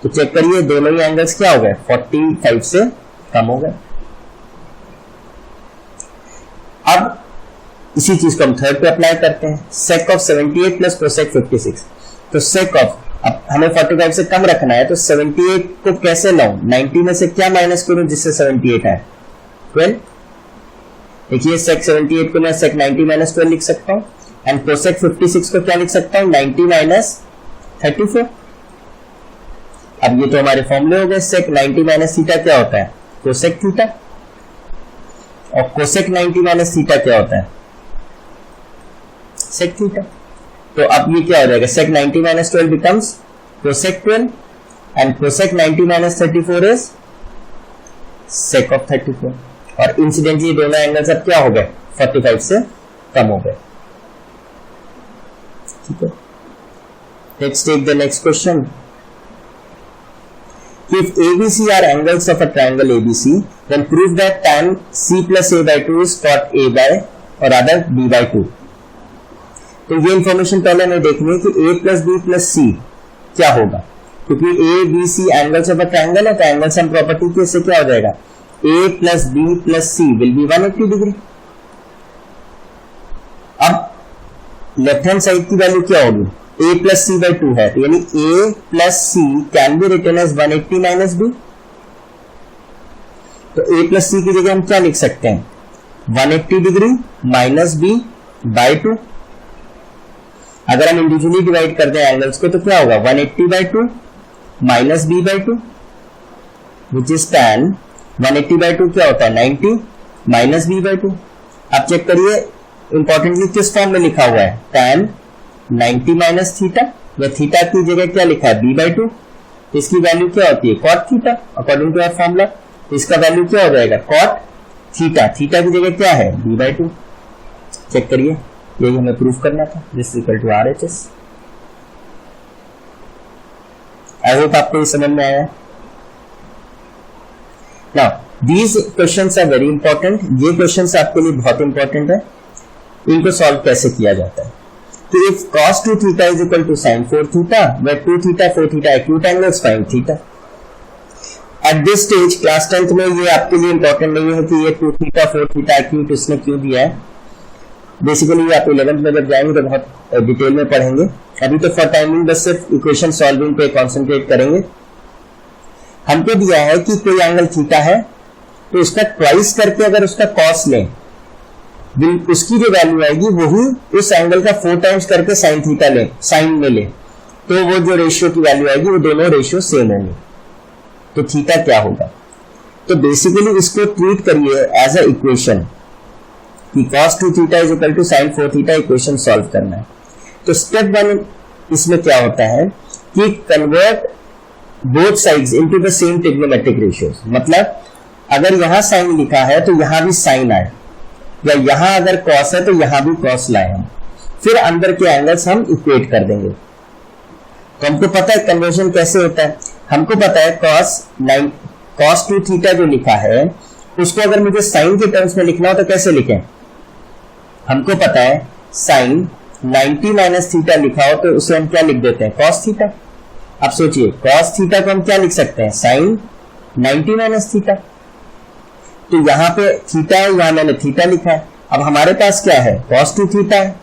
तो चेक करिए दोनों ही एंगल्स क्या हो गए, 45 से कम हो गए। अब इसी चीज को हम थर्ड पे अप्लाई करते हैं, sec ऑफ 78 प्लस cosec 56। तो sec ऑफ, अब हमें 45 से कम रखना है, तो 78 को कैसे लाऊं, 90 में से क्या माइनस करूं जिससे 78 है, 12। देखिए sec 78 को मैं sec 90 माइनस 12 लिख सकता हूं, एंड cosec 56 को क्या लिख सकता हूं, 90 माइनस 34। अब ये तो हमारे फॉर्मूले हो गए, sec 90 माइनस थीटा क्या होता है, cosec थीटा, और cosec 90 माइनस थीटा क्या होता है, sec थीटा। तो अब ये क्या हो जाएगा, sec 90 minus 12 becomes cosec 12, and cosec 90 minus 34 is sec of 34। और इंसिडेंटली दोनों एंगल्स अब क्या हो गए, 45 से कम हो गए। ठीक है, let's take the next question. If ABC are angles of a triangle ABC, then prove that tan C plus A by 2 is cot A by or rather B by 2। तो ये इंफॉर्मेशन पहले हमें देखनी है कि A plus B plus C क्या होगा, क्योंकि A B C angles of a triangle है, तो एंगल सम प्रॉपर्टी के इससे क्या हो जाएगा, A plus B plus C will be 180 degree. अब लेफ्ट हैंड साइड की वैल्यू क्या होगी, A plus C by 2 है, तो यानी A plus C can be written as 180 minus B। तो A plus C की जगह हम क्या लिख सकते हैं, 180 डिग्री माइनस B by 2। अगर हम इंडिविजुअली डिवाइड कर दें एंगल्स को तो क्या होगा, 180 by 2 minus B by 2 which is tan 180 by 2 क्या होता है, 90 माइनस B by 2। अब चेक करिए इंपॉर्टेंटली किस फॉर्म में लिखा हुआ है, tan 90 माइनस थीटा, या थीटा की जगह क्या लिखा है, B by 2। इसकी वैल्यू क्या होती है, cot theta according to our formula. इसका वैल्यू क्या हो जाएगा, cot थीटा, थीटा की जगह क्या है, B by 2। चेक करिए, यही हमें प्रूफ करना था, this equal to RHS। I hope आपको ये समझ में आया। Now these questions are very important, ये क्वेश्चंस आपके लिए बहुत इंपॉर्टेंट है। इनको सॉल्व कैसे किया जाता है, तो if cos 2 theta is equal to sin 4 theta, where 2 theta 4 theta acute angles, find theta। At this stage class 10th में ये आपके लिए इंपॉर्टेंट नहीं है कि ये 2 theta 4 theta acute इसने क्यों दिया है। बेसिकली ये आप 11th में जब जाएंगे तो बहुत डिटेल में पढ़ेंगे। अभी तो फॉर टाइमिंग बस सिर्फ इक्वेशन सॉल्विंग पे कॉन्सेंट्रेट करेंगे। हमको दिया है कि कोई एंगल थीटा है, तो उसका ट्वाइस करके अगर उसका कॉस लें, उसकी जो वैल्यू आएगी वही उस एंगल का 4 टाइम्स करके साइन थीटा ले, साइन में ले, तो वो जो रेशियो की वैल्यू आएगी वो दोनों रेशियो सेम होंगे। तो थीटा क्या होगा, तो बेसिकली इसको ट्रीट करिए एज अ इक्वेशन। कि cos 2 theta is equal to sin 4 theta equation solve करना है। तो स्टेप 1 इसमें क्या होता है कि convert both sides into the same trigonometric ratios. मतलब अगर यहां साइन लिखा है तो यहां भी साइन आए, या यहां अगर कॉस है तो यहां भी कॉस लाए हम, फिर अंदर के एंगल्स हम इक्वेट कर देंगे। तो हमको पता है कन्वर्जन कैसे होता है, हमको पता है cos 2 थीटा जो लिखा है उसको अगर मुझे साइन के टर्म्स में लिखना हो तो कैसे लिखें। हमको पता है साइन 90 माइनस थीटा लिखा हो तो उसे हम क्या लिख देते हैं, cos थीटा। अब सोचिए cos थीटा को हम क्या लिख सकते हैं, साइन 90 माइनस थीटा। तो यहाँ पे थीटा है, यहाँ मैंने थीटा लिखा है। अब हमारे पास क्या है, cos 2 थीटा है,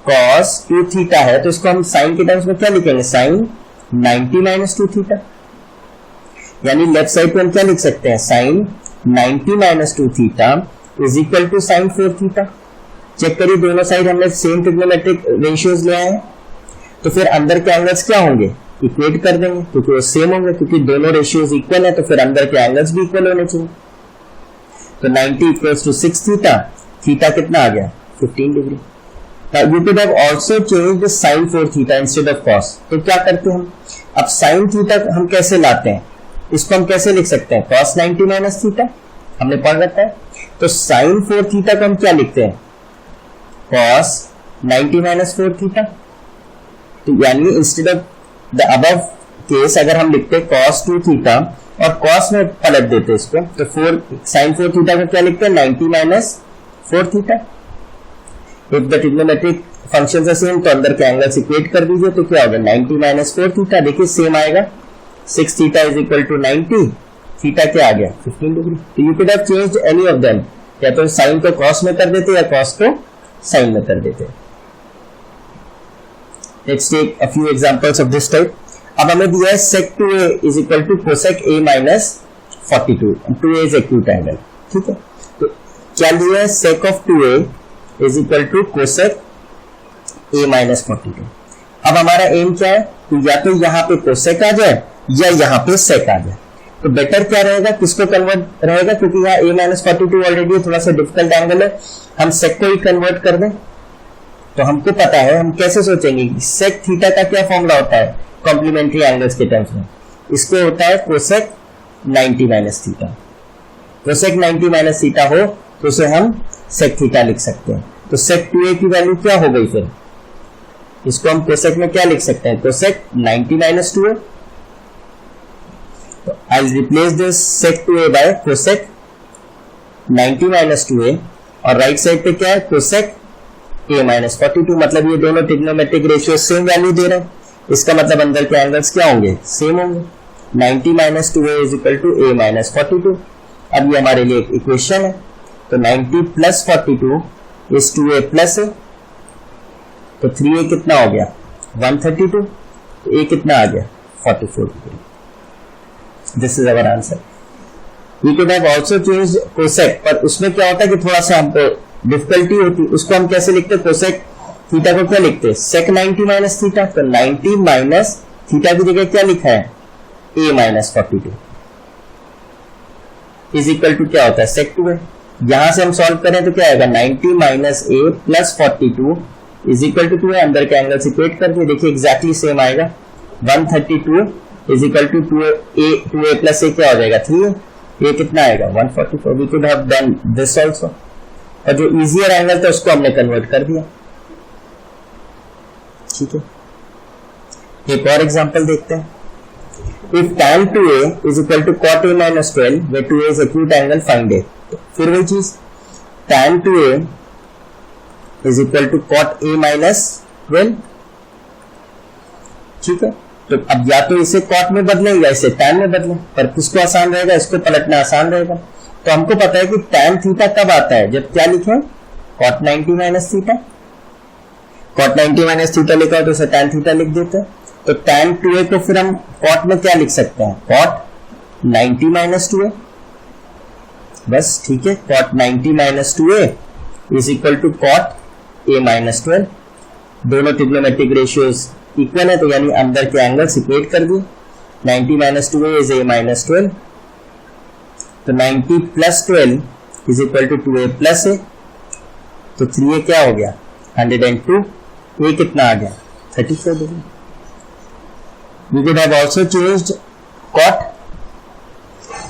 cos 2 थीटा है, तो इसको हम साइन के टर्म्स में क्या लिखेंगे, साइन 90 माइनस 2 थीटा। यानी लेफ्ट साइड पे हम क्या लिख सकते हैं, sine 90 minus 2 theta is equal to sine 4 theta. Check करिए दोनों साइड हमने सेम ट्रिग्नोमेट्रिक रेशियोज ले आए हैं, तो फिर अंदर के एंगल्स क्या होंगे, इक्वेट कर देंगे क्योंकि वो सेम होंगे, क्योंकि दोनों रेशियोज इक्वल है तो फिर अंदर के एंगल्स भी इक्वल होने चाहिए। तो 90 इक्वल्स टू 6 थीटा, थीटा कितना आ गया, 15 degree. Now you could have also changed the sin 4 theta instead of cos। तो क्या करते हैं हम, अब sin थीटा हम कैसे लाते हैं, इसको हम कैसे लिख सकते हैं, cos 90 माइनस थीटा, हमने पढ़ रखा है। तो sin 4 थीटा को हम क्या लिखते हैं, cos 90 माइनस 4 थीटा। तो यानी instead of the above case अगर हम लिखते हैं cos 2 थीटा और cos में पलट देते इसको, तो sin 4 थीटा को क्या लिखते हैं, 90 minus 4 theta. If the trigonometric functions are same तो अंदर के एंगल्स इक्वेट कर दीजिए, तो क्या होगा 90 माइनस 4 थीटा, देखिए सेम आएगा। 6 theta is equal to 90, theta क्या आ गया, 15 डिग्री। तो you could have changed any of them, या तो साइन को cos में कर देते या cos को साइन में कर देते। Let's take a few examples of this type. अब हमें दिया है sec 2a is equal to cosec a minus 42, 2a is acute angle, ठीक है। तो क्या दिया है, sec of 2a is equal to cosec a minus 42। अब हमारा एम क्या है, तो या तो यहाँ पे cosec आ जाए या यहाँ पे sec आ जाए। तो बेटर क्या रहेगा, किसको कन्वर्ट रहेगा, क्योंकि यहाँ a माइनस 42 ऑलरेडी थोड़ा सा डिफिकल्ट एंगल है, हम sec को ही कन्वर्ट कर दें। तो हमको पता है, हम कैसे सोचेंगे, sec थीटा का क्या फॉर्मूला होता है कॉम्प्लीमेंट्री एंगल्स के टर्म्स में, इसको होता है cosec 90 minus theta. cosec 90 minus theta हो तो उसे हम sec थीटा लिख सकते हैं। तो sec 2a की वैल्यू क्या हो गई, फिर इसको हम cosec में क्या लिख सकते हैं, cosec 90 माइनस 2a। तो I will replace this sec 2a by cosec 90 minus 2a, और राइट साइड पे क्या है, cosec a माइनस 42। मतलब ये दोनों ट्रिग्नोमेट्रिक रेशियो सेम वैल्यू दे रहे हैं, इसका मतलब अंदर के एंगल्स क्या होंगे, सेम होंगे। 90 minus 2a is equal to a minus 42। अब ये हमारे लिए एक इक्वेशन है, तो 90 plus 42 is 2a plus a, तो 3a कितना हो गया, 132, तो a कितना आ गया, 44 degree. This is our answer. We could have also changed cosec, पर उसमें क्या होता है कि थोड़ा सा हमको डिफिकल्टी होती है, उसको हम कैसे लिखते हैं, cosec थीटा को क्या लिखते हैं, sec 90 माइनस थीटा। तो 90 माइनस थीटा की जगह क्या लिखा है, a minus 42 is equal to क्या होता है, sec 2a। यहां से हम सॉल्व करें तो क्या आएगा, 90 minus a plus 42 is equal to 2a। अंदर के एंगल्स इक्वेट करके देखिए एग्जैक्टली सेम आएगा। 132 is equal to 2a plus a क्या हो जाएगा, 3a। ये कितना आएगा, 144। We could have done this also, और जो इजियर एंगल था उसको हमने कन्वर्ट कर दिया, ठीक है। एक और एग्जांपल देखते हैं। If tan 2a is equal to cot a minus 12, where 2a is acute angle, find a। फिर वही चीज, tan 2a is equal to cot a minus 12, ठीक है। तो अब या तो इसे cot में बदलें या इसे tan में बदलें, पर किसको आसान रहेगा, इसको पलटना आसान रहेगा। तो हमको पता है कि tan थीटा कब आता है, जब क्या लिखे, cot 90 minus theta. cot 90 minus theta लिखा हो तो उसे tan थीटा लिख देते हैं। तो tan 2a को फिर हम cot में क्या लिख सकते हैं, cot 90 माइनस 2a, बस, ठीक है। cot 90 minus 2a is equal to cot a minus 12। दोनों ट्रिग्नोमेट्रिक रेशियोज इक्वल है, तो यानी अंदर के एंगल्स इक्वेट कर दिए। 90 minus 2a is a minus 12, तो 90 plus 12 is equal to 2a plus a। तो 3a क्या हो गया 102, a कितना आ गया 34 degree. We could have also changed cot,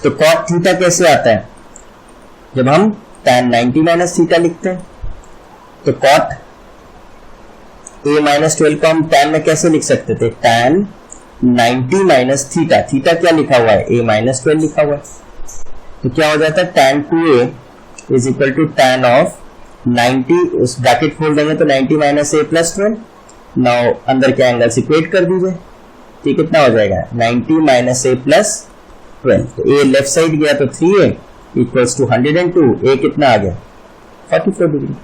तो cot थीटा कैसे आता है जब हम tan 90 माइनस थीटा लिखते हैं, तो cot a माइनस 12 को हम tan में कैसे लिख सकते थे, tan 90 माइनस थीटा, थीटा क्या लिखा हुआ है a माइनस 12 लिखा हुआ है, तो क्या हो जाता है tan 2a is equal to tan of 90, उस ब्रैकेट खोल देंगे तो 90 माइनस a प्लस 12, नाउ अंदर के एंगल्स इक्वेट कर दीजिए, तो कितना हो जाएगा 90 माइनस a प्लस 12, तो a लेफ्ट साइड गया तो 3a इक्वल्स टू 102, a कितना आ गया 44 degree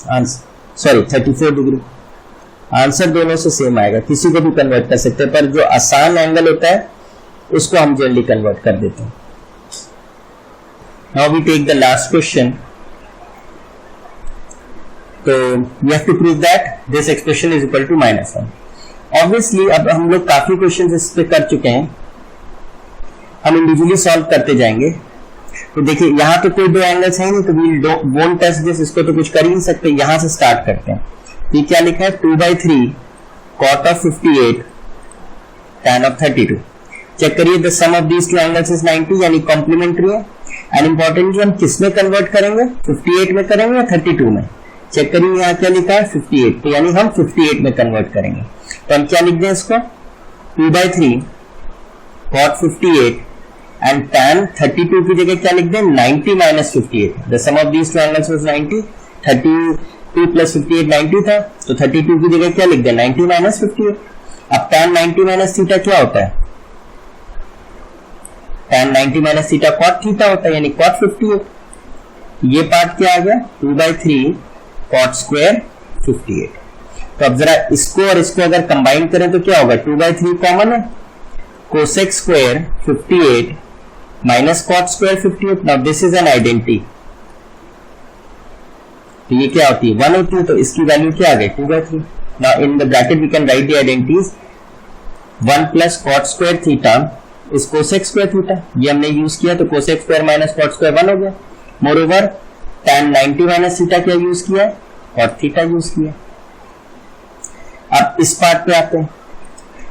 answer, sorry 34 degree. Answer दोनों से सेम आएगा, किसी को भी कन्वर्ट कर सकते हैं, पर जो आसान एंगल होता है उसको हम जनरली कन्वर्ट कर देते हैं। Now we take the last question, तो we have to prove that this expression is equal to -1। Obviously अब हम लोग काफी क्वेश्चन इस पे कर चुके हैं, हम इंडिविजुअली सॉल्व करते जाएंगे। तो देखिए यहाँ तो कोई दो एंगल्स है नहीं, तो वी वोंट टच दिस, इसको तो कुछ कर ही नहीं सकते, यहां से स्टार्ट करते हैं। ये क्या लिखा है 2/3 cot of 58 tan of 32। Check करिए the sum of these two angles is 90, यानी कॉम्प्लीमेंट्री है। एंड इंपॉर्टेंटली हम किस में कन्वर्ट करेंगे, 58 में करेंगे या 32 में। चेक करिए यहाँ क्या लिखा है 58, तो यानी हम 58 में कन्वर्ट करेंगे। तो हम क्या लिख दें इसको 2/3 cot 58 एंड tan 32 की जगह क्या लिख दें 90 minus 58। The sum of these two angles was 90, 32 plus 58 90 था, तो 32 की जगह क्या लिख दें 90 माइनस 58। अब tan 90 माइनस थीटा क्या होता है, tan 90 minus theta cot theta होता है, यानी cot 58। ये पार्ट क्या आ गया 2/3 cot स्क्वायर 58। तो अब जरा इसको और इसको अगर कंबाइन करें तो क्या होगा 2/3 कॉमन है, cosec square 58 minus cot square 58। Now this is an identity, तो ये क्या होती है 1 होती है, तो इसकी वैल्यू क्या आ गई 2/3। Now in the bracket we can write the identities, 1 plus cot square theta is cosec square theta, ये हमने यूज किया, तो cosec square minus cot square 1 हो गया। मोरओवर tan 90 माइनस थीटा क्या यूज किया, cot थीटा यूज किया। अब इस पार्ट पे आते हैं,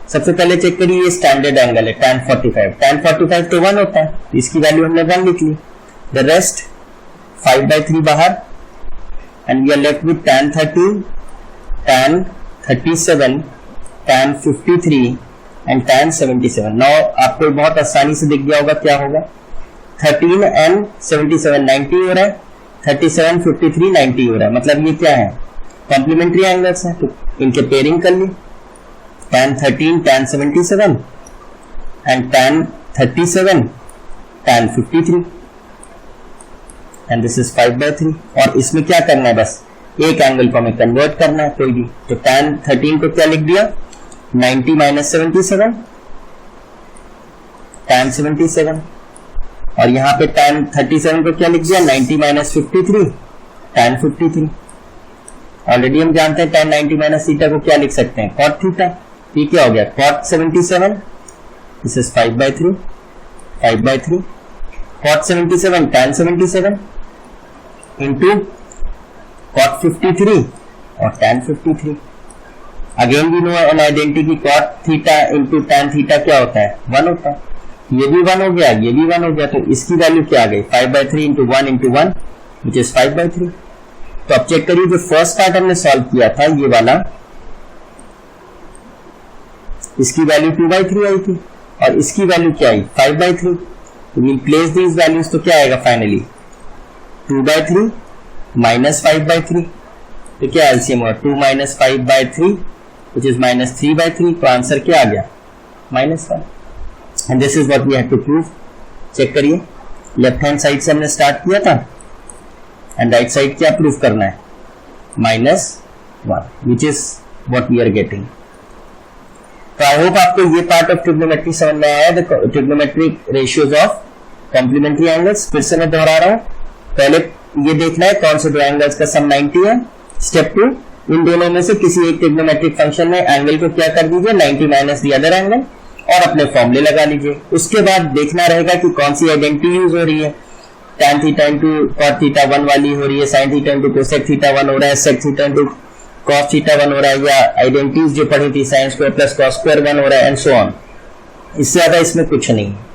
सबसे पहले चेक करिए ये स्टैंडर्ड एंगल है tan 45 तो 1 होता है, इसकी वैल्यू हमने 1 लिख ली। द रेस्ट 5/3 बाहर, and we are left with tan 13, tan 37, tan 53 and tan 77। Now आपको बहुत आसानी से दिख गया होगा क्या होगा, 13 एंड 77 90 हो रहा है, 37 53 90 हो रहा है, मतलब ये क्या है कॉम्प्लीमेंट्री एंगल्स हैं, तो इनके पेयरिंग कर ली, tan 13 tan 77 and tan 37 tan 53 and this is 5/3। और इसमें क्या करना है, बस एक एंगल को हमें कन्वर्ट करना है कोई भी, तो tan 13 को क्या लिख दिया 90 माइनस 77 tan 77, और यहाँ पे tan 37 को क्या लिख दिया 90 माइनस 53 tan 53। ऑलरेडी हम जानते हैं tan 90 माइनस थीटा को क्या लिख सकते हैं cot थीटा, ये क्या हो गया cot 77, this is 5/3 cot 77 tan 77 into cot 53 और tan 53। Again we know an identity cot theta into tan theta क्या होता है 1 होता है, ये भी 1 हो गया, ये भी 1 हो गया, तो इसकी वैल्यू क्या आ गई 5/3 इंटू 1 इंटू 1 विच इज 5/3। तो अब चेक करिए जो फर्स्ट पार्ट हमने सॉल्व किया था ये वाला, इसकी वैल्यू 2/3 आई थी और इसकी वैल्यू क्या आई 5/3। तो वील प्लेस दीज वैल्यूज, तो क्या आएगा फाइनली 2/3 माइनस 5/3, तो क्या एलसीएम हुआ 2 माइनस 5/3 विच इज माइनस 3/3। तो आंसर क्या आ गया -1, and this is what we have to prove. Check करिए लेफ्ट हैंड साइड से हमने स्टार्ट किया था एंड राइट साइड क्या प्रूव करना है -1, which is what we are getting. तो आई होप आपको ये पार्ट ऑफ ट्रिग्नोमेट्री समझ में आया, the trigonometric ratios of complementary angles. फिर से मैं दोहरा रहा हूं, पहले ये देखना है कौन से दो एंगल्स का सम 90 है। स्टेप 2, इन दोनों में से किसी एक ट्रिग्नोमेट्रिक फंक्शन में एंगल को क्या कर दीजिए 90 माइनस द अदर एंगल और अपने फॉर्मूले लगा लीजिए। उसके बाद देखना रहेगा कि कौन सी आइडेंटिटी यूज हो रही है। tan theta into cot theta 1 वाली हो रही है, sin theta into cosec theta 1 हो रहा है, sec theta into cos theta 1 हो रहा है, या आइडेंटिटीज जो पढ़ी थी sin square plus cos square 1 हो रहा है, एंड सो ऑन। इससे ज्यादा इसमें कुछ नहीं है।